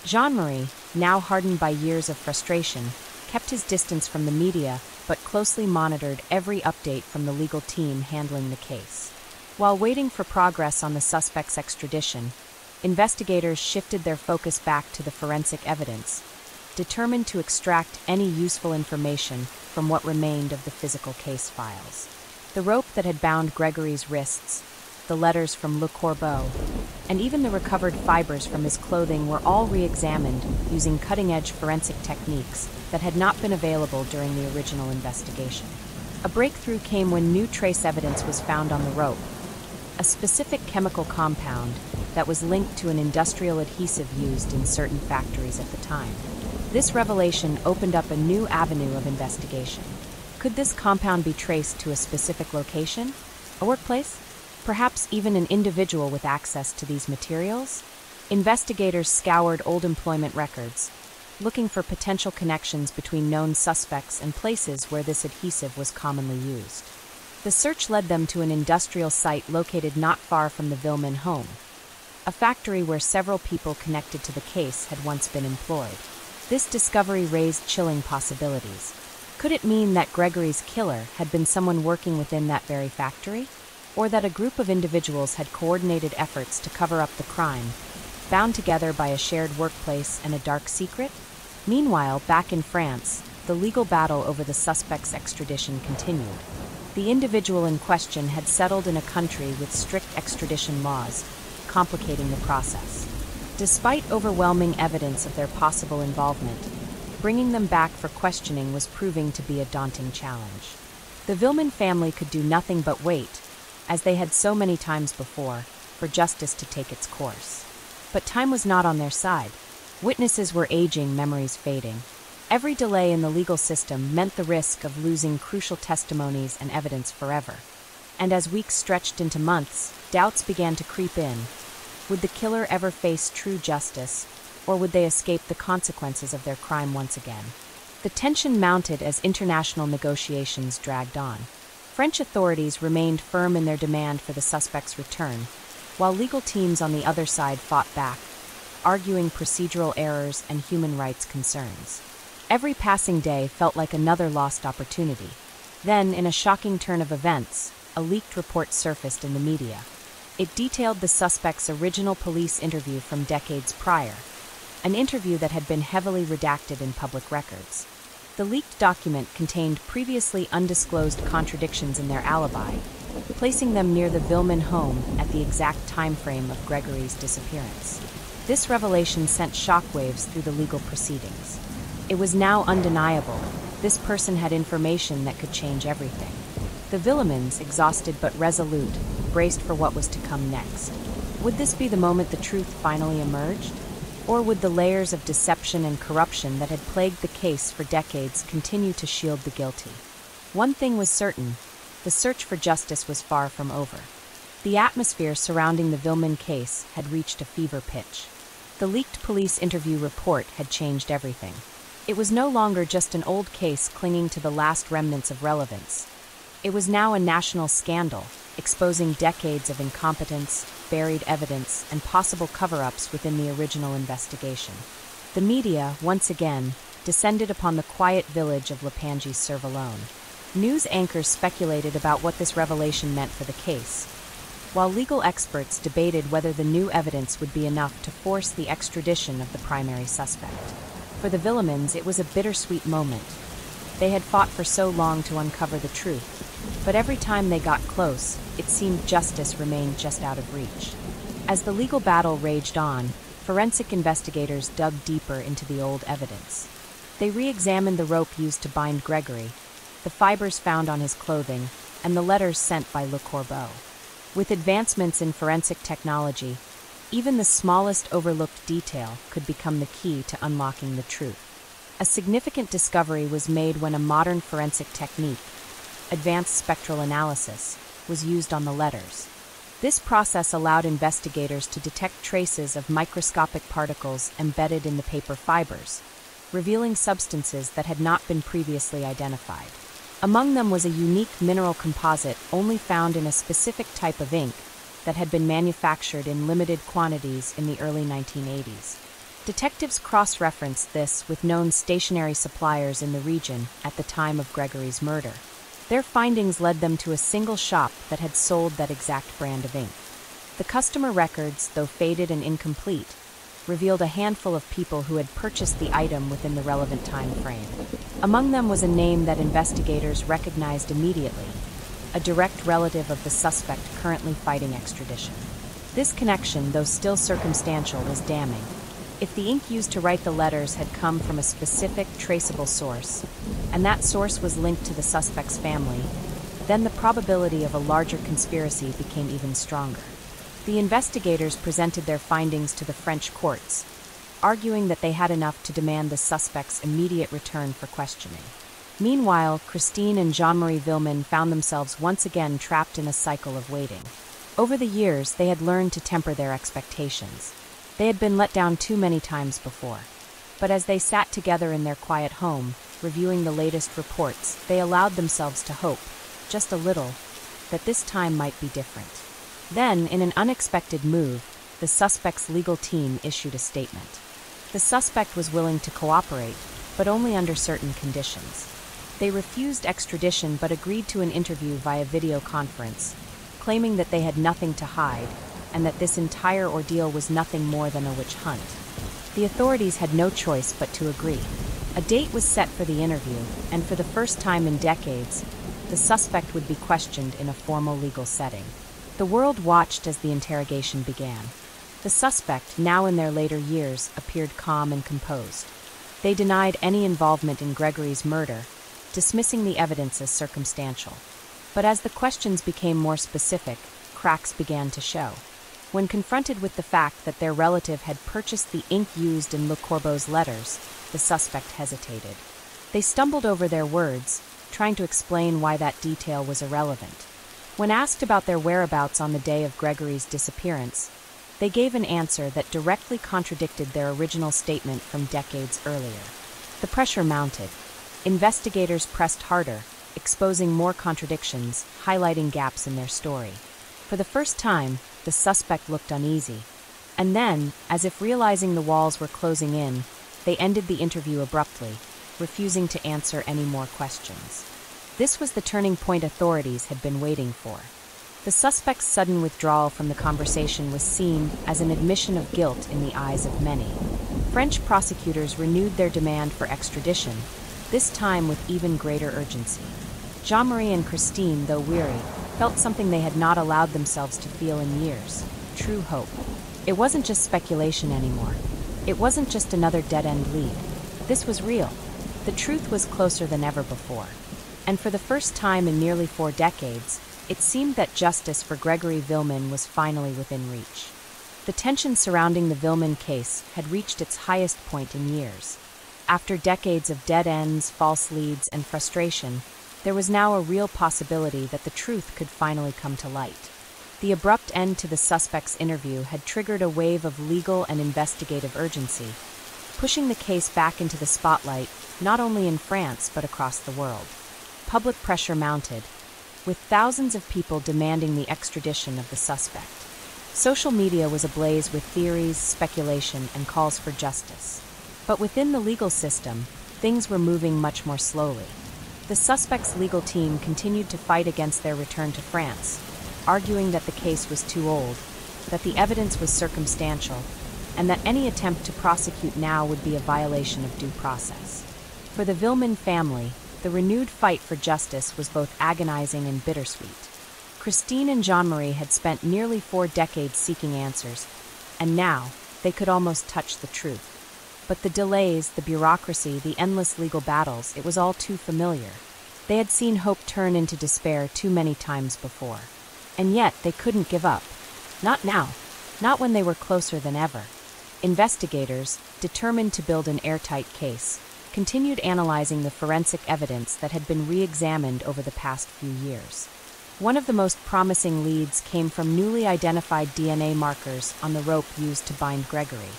Jean-Marie, now hardened by years of frustration, kept his distance from the media but closely monitored every update from the legal team handling the case. While waiting for progress on the suspect's extradition, investigators shifted their focus back to the forensic evidence, determined to extract any useful information from what remained of the physical case files. The rope that had bound Gregory's wrists, the letters from Le Corbeau, and even the recovered fibers from his clothing were all re-examined using cutting-edge forensic techniques that had not been available during the original investigation. A breakthrough came when new trace evidence was found on the rope, a specific chemical compound that was linked to an industrial adhesive used in certain factories at the time. This revelation opened up a new avenue of investigation. Could this compound be traced to a specific location, a workplace? Perhaps even an individual with access to these materials? Investigators scoured old employment records, looking for potential connections between known suspects and places where this adhesive was commonly used. The search led them to an industrial site located not far from the Villemin home, a factory where several people connected to the case had once been employed. This discovery raised chilling possibilities. Could it mean that Gregory's killer had been someone working within that very factory? Or that a group of individuals had coordinated efforts to cover up the crime, bound together by a shared workplace and a dark secret? Meanwhile, back in France, the legal battle over the suspect's extradition continued. The individual in question had settled in a country with strict extradition laws, complicating the process. Despite overwhelming evidence of their possible involvement, bringing them back for questioning was proving to be a daunting challenge. The Villemin family could do nothing but wait, as they had so many times before, for justice to take its course. But time was not on their side. Witnesses were aging, memories fading. Every delay in the legal system meant the risk of losing crucial testimonies and evidence forever. And as weeks stretched into months, doubts began to creep in. Would the killer ever face true justice, or would they escape the consequences of their crime once again? The tension mounted as international negotiations dragged on. French authorities remained firm in their demand for the suspect's return, while legal teams on the other side fought back, arguing procedural errors and human rights concerns. Every passing day felt like another lost opportunity. Then, in a shocking turn of events, a leaked report surfaced in the media. It detailed the suspect's original police interview from decades prior, an interview that had been heavily redacted in public records. The leaked document contained previously undisclosed contradictions in their alibi, placing them near the Villemin home at the exact time frame of Gregory's disappearance. This revelation sent shockwaves through the legal proceedings. It was now undeniable. This person had information that could change everything. The Villemins, exhausted but resolute, braced for what was to come next. Would this be the moment the truth finally emerged? Or would the layers of deception and corruption that had plagued the case for decades continue to shield the guilty? One thing was certain: the search for justice was far from over. The atmosphere surrounding the Villemin case had reached a fever pitch. The leaked police interview report had changed everything. It was no longer just an old case clinging to the last remnants of relevance. It was now a national scandal, exposing decades of incompetence, buried evidence, and possible cover-ups within the original investigation. The media, once again, descended upon the quiet village of Lepangy-sur-Vallon. News anchors speculated about what this revelation meant for the case, while legal experts debated whether the new evidence would be enough to force the extradition of the primary suspect. For the Villemins, it was a bittersweet moment. They had fought for so long to uncover the truth, but every time they got close, it seemed justice remained just out of reach. As the legal battle raged on, forensic investigators dug deeper into the old evidence. They re-examined the rope used to bind Gregory, the fibers found on his clothing, and the letters sent by Le Corbeau. With advancements in forensic technology, even the smallest overlooked detail could become the key to unlocking the truth. A significant discovery was made when a modern forensic technique, advanced spectral analysis, was used on the letters. This process allowed investigators to detect traces of microscopic particles embedded in the paper fibers, revealing substances that had not been previously identified. Among them was a unique mineral composite only found in a specific type of ink that had been manufactured in limited quantities in the early 1980s. Detectives cross-referenced this with known stationery suppliers in the region at the time of Gregory's murder. Their findings led them to a single shop that had sold that exact brand of ink. The customer records, though faded and incomplete, revealed a handful of people who had purchased the item within the relevant time frame. Among them was a name that investigators recognized immediately, a direct relative of the suspect currently fighting extradition. This connection, though still circumstantial, was damning. If the ink used to write the letters had come from a specific, traceable source, and that source was linked to the suspect's family, then the probability of a larger conspiracy became even stronger. The investigators presented their findings to the French courts, arguing that they had enough to demand the suspect's immediate return for questioning. Meanwhile, Christine and Jean-Marie Villemin found themselves once again trapped in a cycle of waiting. Over the years, they had learned to temper their expectations. They had been let down too many times before. But as they sat together in their quiet home, reviewing the latest reports, they allowed themselves to hope, just a little, that this time might be different. Then, in an unexpected move, the suspect's legal team issued a statement. The suspect was willing to cooperate, but only under certain conditions. They refused extradition but agreed to an interview via video conference, claiming that they had nothing to hide and that this entire ordeal was nothing more than a witch hunt. The authorities had no choice but to agree. A date was set for the interview, and for the first time in decades, the suspect would be questioned in a formal legal setting. The world watched as the interrogation began. The suspect, now in their later years, appeared calm and composed. They denied any involvement in Gregory's murder, dismissing the evidence as circumstantial. But as the questions became more specific, cracks began to show. When confronted with the fact that their relative had purchased the ink used in Le Corbeau's letters, the suspect hesitated. They stumbled over their words, trying to explain why that detail was irrelevant. When asked about their whereabouts on the day of Gregory's disappearance, they gave an answer that directly contradicted their original statement from decades earlier. The pressure mounted. Investigators pressed harder, exposing more contradictions, highlighting gaps in their story. For the first time, the suspect looked uneasy. And then, as if realizing the walls were closing in, they ended the interview abruptly, refusing to answer any more questions. This was the turning point authorities had been waiting for. The suspect's sudden withdrawal from the conversation was seen as an admission of guilt in the eyes of many. French prosecutors renewed their demand for extradition, this time with even greater urgency. Jean-Marie and Christine, though weary, felt something they had not allowed themselves to feel in years: true hope. It wasn't just speculation anymore. It wasn't just another dead-end lead. This was real. The truth was closer than ever before. And for the first time in nearly 4 decades, it seemed that justice for Grégory Villemin was finally within reach. The tension surrounding the Villemin case had reached its highest point in years. After decades of dead ends, false leads, and frustration, there was now a real possibility that the truth could finally come to light. The abrupt end to the suspect's interview had triggered a wave of legal and investigative urgency, pushing the case back into the spotlight not only in France but across the world. Public pressure mounted, with thousands of people demanding the extradition of the suspect. Social media was ablaze with theories, speculation, and calls for justice. But within the legal system, things were moving much more slowly. The suspect's legal team continued to fight against their return to France, arguing that the case was too old, that the evidence was circumstantial, and that any attempt to prosecute now would be a violation of due process. For the Villemin family, the renewed fight for justice was both agonizing and bittersweet. Christine and Jean-Marie had spent nearly 4 decades seeking answers, and now they could almost touch the truth. But the delays, the bureaucracy, the endless legal battles, it was all too familiar. They had seen hope turn into despair too many times before. And yet they couldn't give up. Not now. Not when they were closer than ever. Investigators, determined to build an airtight case, continued analyzing the forensic evidence that had been re-examined over the past few years. One of the most promising leads came from newly identified DNA markers on the rope used to bind Grégory.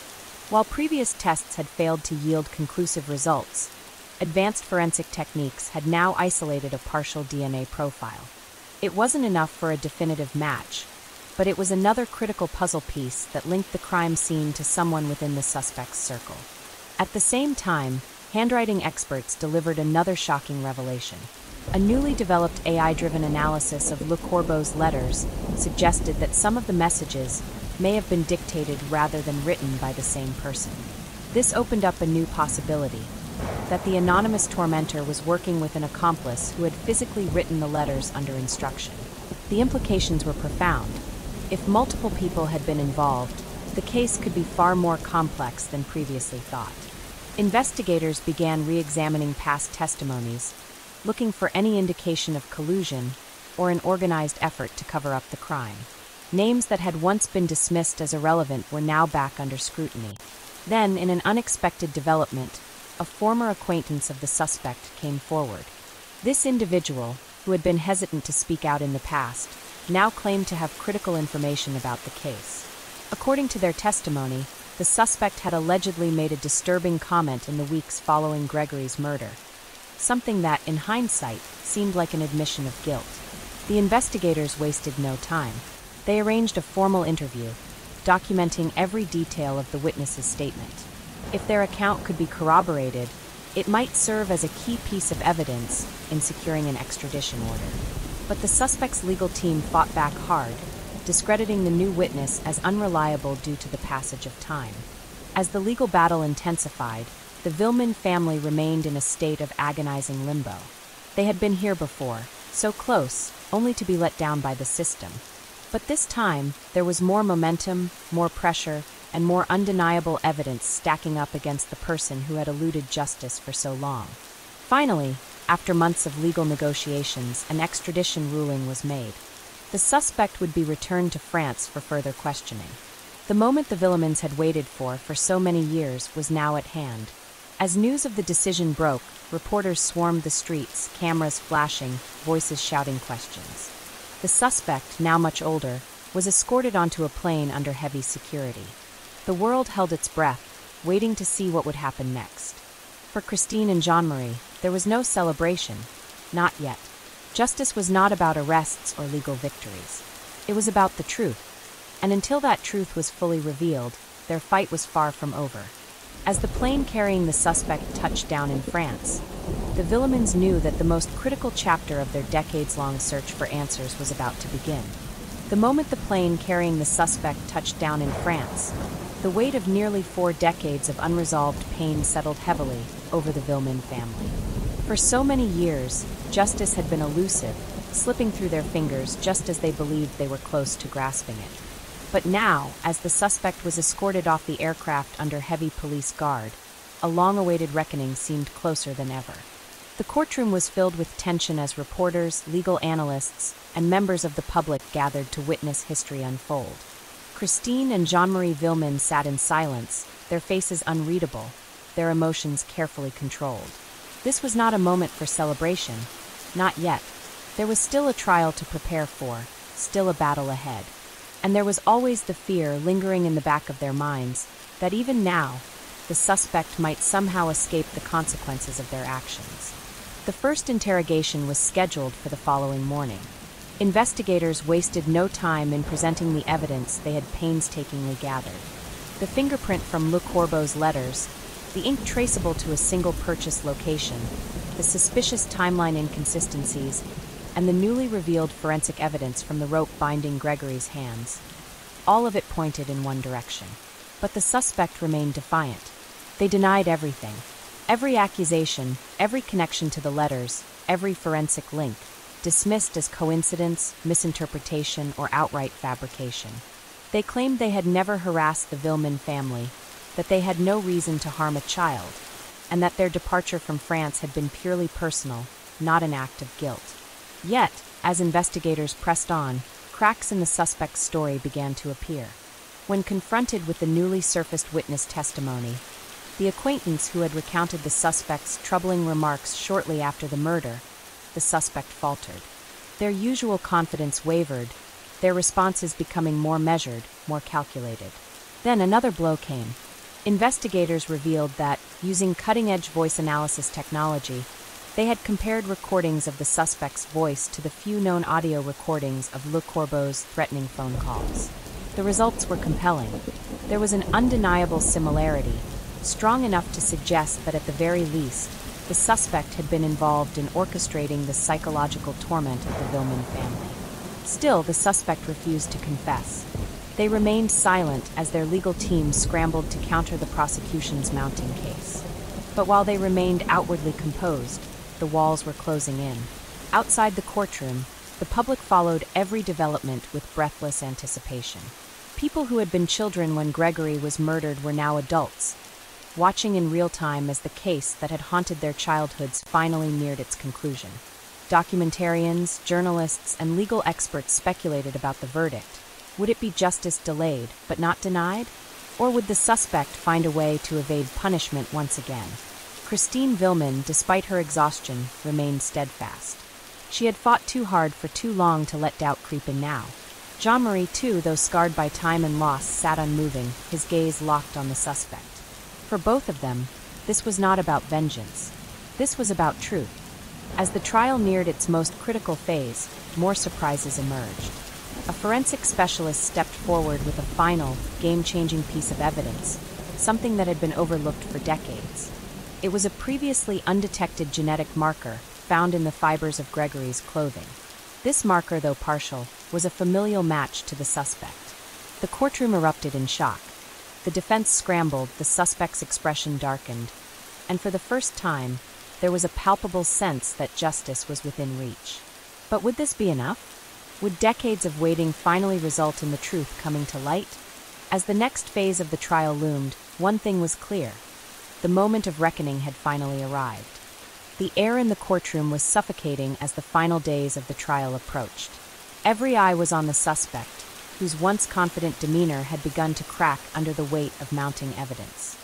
While previous tests had failed to yield conclusive results, advanced forensic techniques had now isolated a partial DNA profile. It wasn't enough for a definitive match, but it was another critical puzzle piece that linked the crime scene to someone within the suspect's circle. At the same time, handwriting experts delivered another shocking revelation. A newly developed AI-driven analysis of Le Corbeau's letters suggested that some of the messages may have been dictated rather than written by the same person. This opened up a new possibility, that the anonymous tormentor was working with an accomplice who had physically written the letters under instruction. The implications were profound. If multiple people had been involved, the case could be far more complex than previously thought. Investigators began re-examining past testimonies, looking for any indication of collusion or an organized effort to cover up the crime. Names that had once been dismissed as irrelevant were now back under scrutiny. Then, in an unexpected development, a former acquaintance of the suspect came forward. This individual, who had been hesitant to speak out in the past, now claimed to have critical information about the case. According to their testimony, the suspect had allegedly made a disturbing comment in the weeks following Grégory's murder, something that, in hindsight, seemed like an admission of guilt. The investigators wasted no time. They arranged a formal interview, documenting every detail of the witness's statement. If their account could be corroborated, it might serve as a key piece of evidence in securing an extradition order. But the suspect's legal team fought back hard, discrediting the new witness as unreliable due to the passage of time. As the legal battle intensified, the Villemin family remained in a state of agonizing limbo. They had been here before, so close, only to be let down by the system. But this time, there was more momentum, more pressure, and more undeniable evidence stacking up against the person who had eluded justice for so long. Finally, after months of legal negotiations, an extradition ruling was made. The suspect would be returned to France for further questioning. The moment the Villemins had waited for so many years was now at hand. As news of the decision broke, reporters swarmed the streets, cameras flashing, voices shouting questions. The suspect, now much older, was escorted onto a plane under heavy security. The world held its breath, waiting to see what would happen next. For Christine and Jean-Marie, there was no celebration. Not yet. Justice was not about arrests or legal victories. It was about the truth. And until that truth was fully revealed, their fight was far from over. As the plane carrying the suspect touched down in France, the Villemins knew that the most critical chapter of their decades-long search for answers was about to begin. The moment the plane carrying the suspect touched down in France, the weight of nearly 4 decades of unresolved pain settled heavily over the Villemin family. For so many years, justice had been elusive, slipping through their fingers just as they believed they were close to grasping it. But now, as the suspect was escorted off the aircraft under heavy police guard, a long-awaited reckoning seemed closer than ever. The courtroom was filled with tension as reporters, legal analysts, and members of the public gathered to witness history unfold. Christine and Jean-Marie Villemin sat in silence, their faces unreadable, their emotions carefully controlled. This was not a moment for celebration. Not yet. There was still a trial to prepare for, still a battle ahead. And there was always the fear lingering in the back of their minds that even now, the suspect might somehow escape the consequences of their actions. The first interrogation was scheduled for the following morning. Investigators wasted no time in presenting the evidence they had painstakingly gathered. The fingerprint from Le Corbeau's letters, the ink traceable to a single purchase location, the suspicious timeline inconsistencies, and the newly revealed forensic evidence from the rope binding Grégory's hands. All of it pointed in one direction. But the suspect remained defiant. They denied everything. Every accusation, every connection to the letters, every forensic link, dismissed as coincidence, misinterpretation, or outright fabrication. They claimed they had never harassed the Villemin family, that they had no reason to harm a child, and that their departure from France had been purely personal, not an act of guilt. Yet, as investigators pressed on, cracks in the suspect's story began to appear. When confronted with the newly surfaced witness testimony, the acquaintance who had recounted the suspect's troubling remarks shortly after the murder, the suspect faltered. Their usual confidence wavered, their responses becoming more measured, more calculated. Then another blow came. Investigators revealed that, using cutting-edge voice analysis technology, they had compared recordings of the suspect's voice to the few known audio recordings of Le Corbeau's threatening phone calls. The results were compelling. There was an undeniable similarity, strong enough to suggest that at the very least, the suspect had been involved in orchestrating the psychological torment of the Villemin family. Still, the suspect refused to confess. They remained silent as their legal team scrambled to counter the prosecution's mounting case. But while they remained outwardly composed, the walls were closing in. Outside the courtroom, the public followed every development with breathless anticipation. People who had been children when Grégory was murdered were now adults, watching in real time as the case that had haunted their childhoods finally neared its conclusion. Documentarians, journalists, and legal experts speculated about the verdict. Would it be justice delayed, but not denied? Or would the suspect find a way to evade punishment once again? Christine Villemin, despite her exhaustion, remained steadfast. She had fought too hard for too long to let doubt creep in now. Jean-Marie, too, though scarred by time and loss, sat unmoving, his gaze locked on the suspect. For both of them, this was not about vengeance. This was about truth. As the trial neared its most critical phase, more surprises emerged. A forensic specialist stepped forward with a final, game-changing piece of evidence, something that had been overlooked for decades. It was a previously undetected genetic marker found in the fibers of Grégory's clothing. This marker, though partial, was a familial match to the suspect. The courtroom erupted in shock. The defense scrambled, the suspect's expression darkened, and for the first time, there was a palpable sense that justice was within reach. But would this be enough? Would decades of waiting finally result in the truth coming to light? As the next phase of the trial loomed, one thing was clear. The moment of reckoning had finally arrived. The air in the courtroom was suffocating as the final days of the trial approached. Every eye was on the suspect, whose once confident demeanor had begun to crack under the weight of mounting evidence.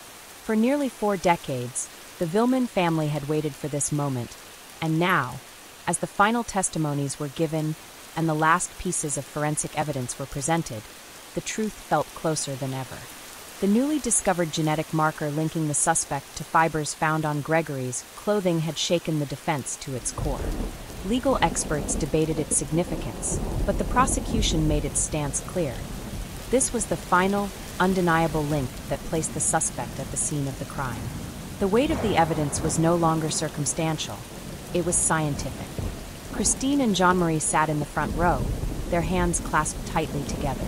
For nearly 4 decades, the Villemin family had waited for this moment, and now, as the final testimonies were given and the last pieces of forensic evidence were presented, the truth felt closer than ever. The newly discovered genetic marker linking the suspect to fibers found on Grégory's clothing had shaken the defense to its core. Legal experts debated its significance, but the prosecution made its stance clear. This was the final, undeniable link that placed the suspect at the scene of the crime. The weight of the evidence was no longer circumstantial. It was scientific. Christine and Jean-Marie sat in the front row, their hands clasped tightly together.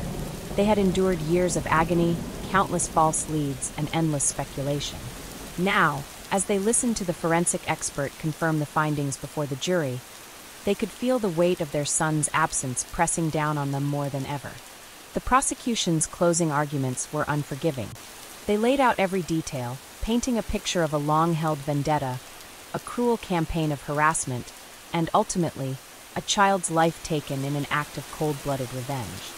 They had endured years of agony, countless false leads, and endless speculation. Now, as they listened to the forensic expert confirm the findings before the jury, they could feel the weight of their son's absence pressing down on them more than ever. The prosecution's closing arguments were unforgiving. They laid out every detail, painting a picture of a long-held vendetta, a cruel campaign of harassment, and ultimately, a child's life taken in an act of cold-blooded revenge.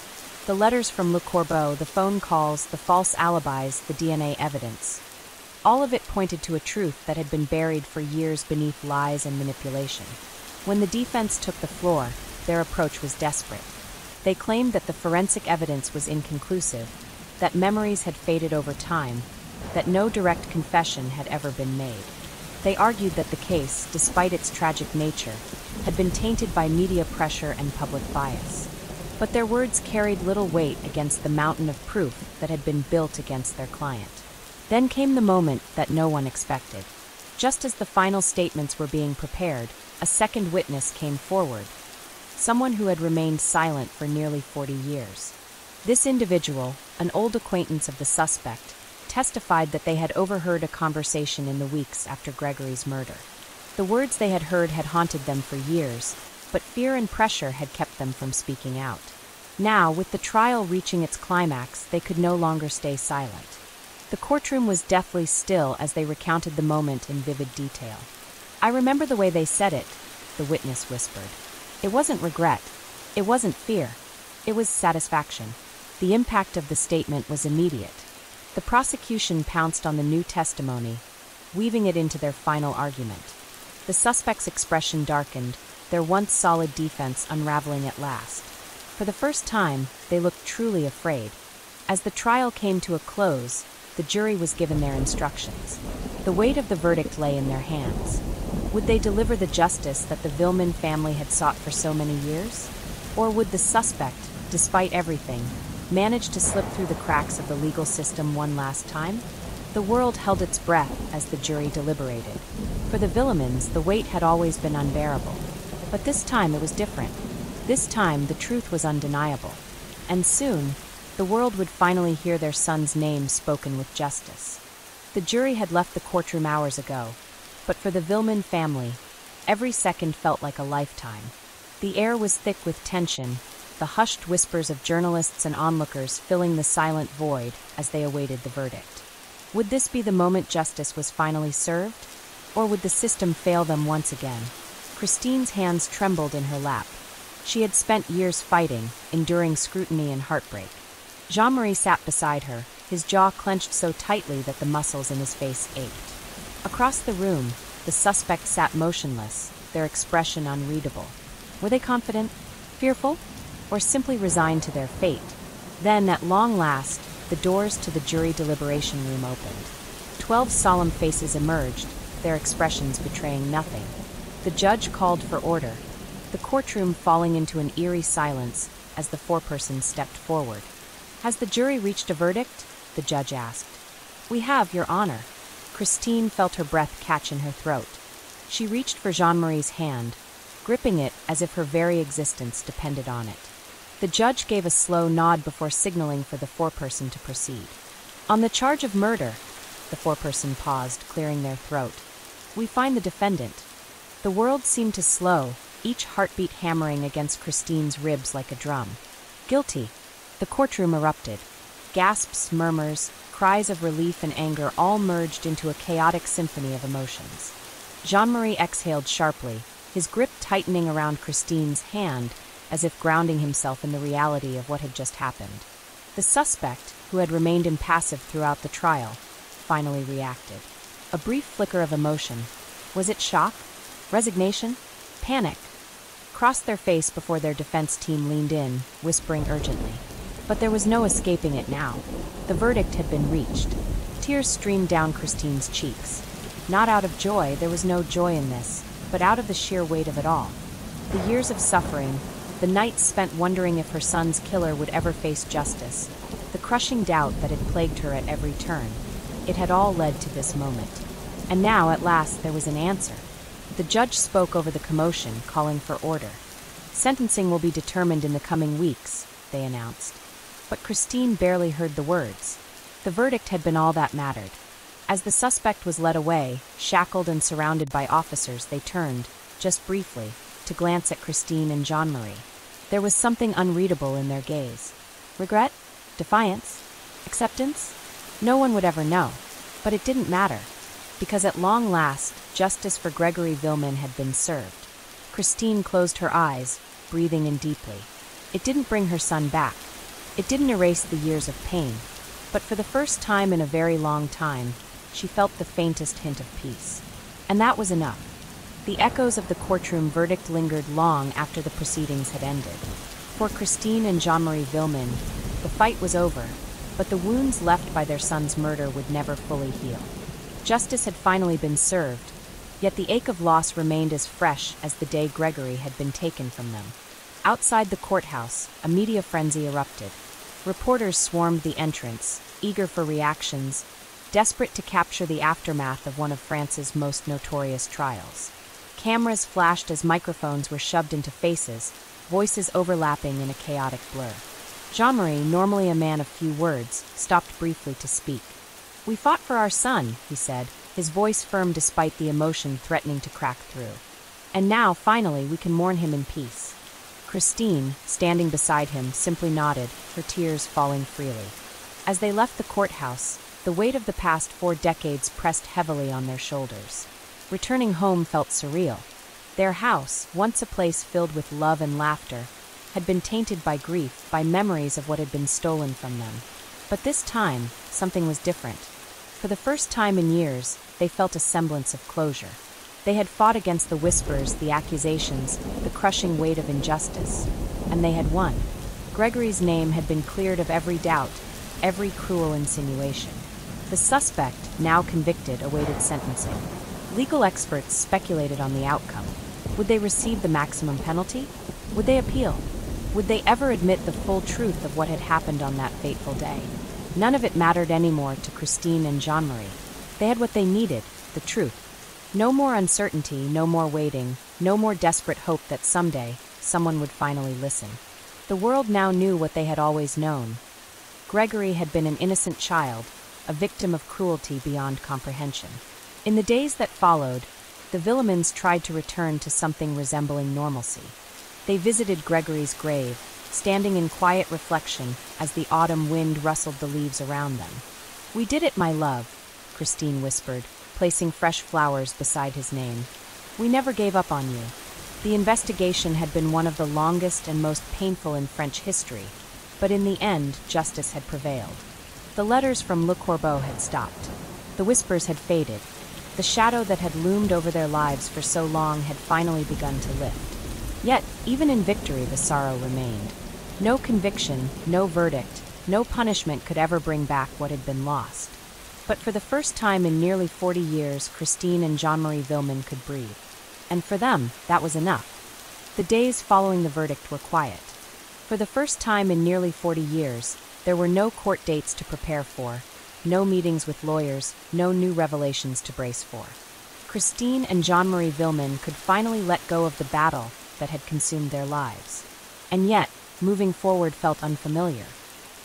The letters from Le Corbeau, the phone calls, the false alibis, the DNA evidence. All of it pointed to a truth that had been buried for years beneath lies and manipulation. When the defense took the floor, their approach was desperate. They claimed that the forensic evidence was inconclusive, that memories had faded over time, that no direct confession had ever been made. They argued that the case, despite its tragic nature, had been tainted by media pressure and public bias. But their words carried little weight against the mountain of proof that had been built against their client. Then came the moment that no one expected. Just as the final statements were being prepared, a second witness came forward, someone who had remained silent for nearly 40 years. This individual, an old acquaintance of the suspect, testified that they had overheard a conversation in the weeks after Grégory's murder. The words they had heard had haunted them for years, but fear and pressure had kept them from speaking out. Now, with the trial reaching its climax, they could no longer stay silent. The courtroom was deathly still as they recounted the moment in vivid detail. "I remember the way they said it," the witness whispered. "It wasn't regret. It wasn't fear. It was satisfaction." The impact of the statement was immediate. The prosecution pounced on the new testimony, weaving it into their final argument. The suspect's expression darkened, their once solid defense unraveling at last. For the first time, they looked truly afraid. As the trial came to a close, the jury was given their instructions. The weight of the verdict lay in their hands. Would they deliver the justice that the Villemin family had sought for so many years? Or would the suspect, despite everything, manage to slip through the cracks of the legal system one last time? The world held its breath as the jury deliberated. For the Villemins, the weight had always been unbearable. But this time it was different. This time the truth was undeniable. And soon, the world would finally hear their son's name spoken with justice. The jury had left the courtroom hours ago, but for the Villemin family, every second felt like a lifetime. The air was thick with tension, the hushed whispers of journalists and onlookers filling the silent void as they awaited the verdict. Would this be the moment justice was finally served? Or would the system fail them once again? Christine's hands trembled in her lap. She had spent years fighting, enduring scrutiny and heartbreak. Jean-Marie sat beside her, his jaw clenched so tightly that the muscles in his face ached. Across the room, the suspects sat motionless, their expression unreadable. Were they confident, fearful, or simply resigned to their fate? Then, at long last, the doors to the jury deliberation room opened. 12 solemn faces emerged, their expressions betraying nothing. The judge called for order, the courtroom falling into an eerie silence as the foreperson stepped forward. "Has the jury reached a verdict?" the judge asked. "We have, Your Honor." Christine felt her breath catch in her throat. She reached for Jean-Marie's hand, gripping it as if her very existence depended on it. The judge gave a slow nod before signaling for the foreperson to proceed. "On the charge of murder," the foreperson paused, clearing their throat. "We find the defendant." The world seemed to slow, each heartbeat hammering against Christine's ribs like a drum. "Guilty." The courtroom erupted. Gasps, murmurs, cries of relief and anger all merged into a chaotic symphony of emotions. Jean-Marie exhaled sharply, his grip tightening around Christine's hand as if grounding himself in the reality of what had just happened. The suspect, who had remained impassive throughout the trial, finally reacted. A brief flicker of emotion. Was it shock? Resignation? Panic? Crossed their face before their defense team leaned in, whispering urgently. But there was no escaping it now. The verdict had been reached. Tears streamed down Christine's cheeks. Not out of joy, there was no joy in this, but out of the sheer weight of it all. The years of suffering, the nights spent wondering if her son's killer would ever face justice, the crushing doubt that had plagued her at every turn. It had all led to this moment. And now, at last, there was an answer. The judge spoke over the commotion, calling for order. "Sentencing will be determined in the coming weeks," they announced. But Christine barely heard the words. The verdict had been all that mattered. As the suspect was led away, shackled and surrounded by officers, they turned, just briefly, to glance at Christine and Jean-Marie. There was something unreadable in their gaze. Regret? Defiance? Acceptance? No one would ever know. But it didn't matter, because at long last, justice for Grégory Villemin had been served. Christine closed her eyes, breathing in deeply. It didn't bring her son back. It didn't erase the years of pain. But for the first time in a very long time, she felt the faintest hint of peace. And that was enough. The echoes of the courtroom verdict lingered long after the proceedings had ended. For Christine and Jean-Marie Villemin, the fight was over, but the wounds left by their son's murder would never fully heal. Justice had finally been served, yet the ache of loss remained as fresh as the day Grégory had been taken from them. Outside the courthouse, a media frenzy erupted. Reporters swarmed the entrance, eager for reactions, desperate to capture the aftermath of one of France's most notorious trials. Cameras flashed as microphones were shoved into faces, voices overlapping in a chaotic blur. Jean-Marie, normally a man of few words, stopped briefly to speak. "We fought for our son," he said, his voice firm despite the emotion threatening to crack through. "And now, finally, we can mourn him in peace." Christine, standing beside him, simply nodded, her tears falling freely. As they left the courthouse, the weight of the past 4 decades pressed heavily on their shoulders. Returning home felt surreal. Their house, once a place filled with love and laughter, had been tainted by grief, by memories of what had been stolen from them. But this time, something was different. For the first time in years, they felt a semblance of closure. They had fought against the whispers, the accusations, the crushing weight of injustice, and they had won. Gregory's name had been cleared of every doubt, every cruel insinuation. The suspect, now convicted, awaited sentencing. Legal experts speculated on the outcome. Would they receive the maximum penalty? Would they appeal? Would they ever admit the full truth of what had happened on that fateful day? None of it mattered anymore to Christine and Jean-Marie. They had what they needed, the truth. No more uncertainty, no more waiting, no more desperate hope that someday someone would finally listen. The world now knew what they had always known. Gregory had been an innocent child, a victim of cruelty beyond comprehension. In the days that followed, the Villemins tried to return to something resembling normalcy. They visited Gregory's grave, standing in quiet reflection as the autumn wind rustled the leaves around them. "We did it, my love," Christine whispered, placing fresh flowers beside his name. "We never gave up on you." The investigation had been one of the longest and most painful in French history, but in the end, justice had prevailed. The letters from Le Corbeau had stopped. The whispers had faded. The shadow that had loomed over their lives for so long had finally begun to lift. Yet, even in victory, the sorrow remained. No conviction, no verdict, no punishment could ever bring back what had been lost. But for the first time in nearly 40 years, Christine and Jean-Marie Villemin could breathe. And for them, that was enough. The days following the verdict were quiet. For the first time in nearly 40 years, there were no court dates to prepare for, no meetings with lawyers, no new revelations to brace for. Christine and Jean-Marie Villemin could finally let go of the battle that had consumed their lives. And yet, moving forward felt unfamiliar.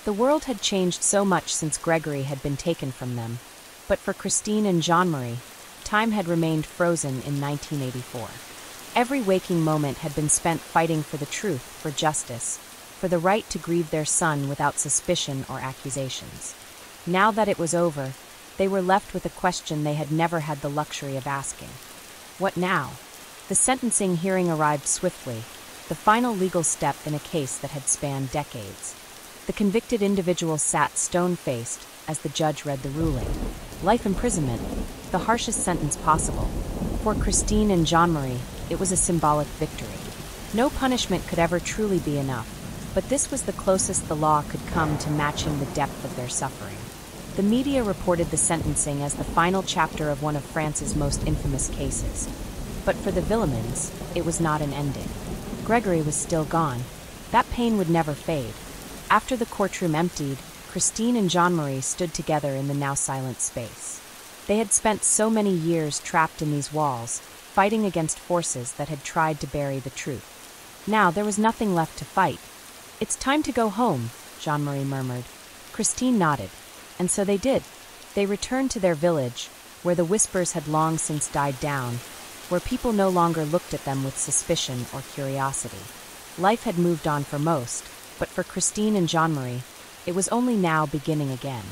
The world had changed so much since Gregory had been taken from them, but for Christine and Jean-Marie, time had remained frozen in 1984. Every waking moment had been spent fighting for the truth, for justice, for the right to grieve their son without suspicion or accusations. Now that it was over, they were left with a question they had never had the luxury of asking. What now? The sentencing hearing arrived swiftly, the final legal step in a case that had spanned decades. The convicted individual sat stone-faced as the judge read the ruling. Life imprisonment, the harshest sentence possible. For Christine and Jean-Marie, it was a symbolic victory. No punishment could ever truly be enough, but this was the closest the law could come to matching the depth of their suffering. The media reported the sentencing as the final chapter of one of France's most infamous cases. But for the Villemins, it was not an ending. Gregory was still gone. That pain would never fade. After the courtroom emptied, Christine and Jean-Marie stood together in the now silent space. They had spent so many years trapped in these walls, fighting against forces that had tried to bury the truth. Now there was nothing left to fight. "It's time to go home," Jean-Marie murmured. Christine nodded. And so they did. They returned to their village, where the whispers had long since died down, where people no longer looked at them with suspicion or curiosity. Life had moved on for most, but for Christine and Jean-Marie, it was only now beginning again.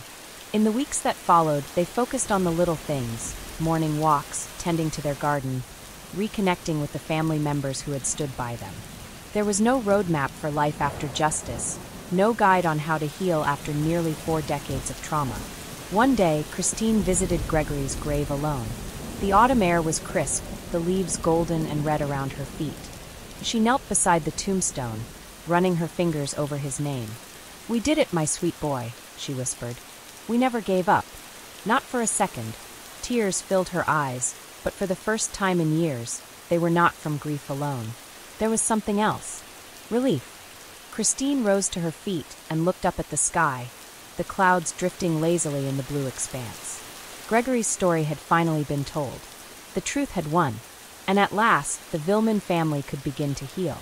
In the weeks that followed, they focused on the little things, morning walks, tending to their garden, reconnecting with the family members who had stood by them. There was no roadmap for life after justice, no guide on how to heal after nearly 4 decades of trauma. One day, Christine visited Gregory's grave alone. The autumn air was crisp, the leaves golden and red around her feet. She knelt beside the tombstone, running her fingers over his name. "We did it, my sweet boy," she whispered. "We never gave up. Not for a second." Tears filled her eyes, but for the first time in years, they were not from grief alone. There was something else. Relief. Christine rose to her feet and looked up at the sky, the clouds drifting lazily in the blue expanse. Gregory's story had finally been told. The truth had won, and at last the Villemin family could begin to heal.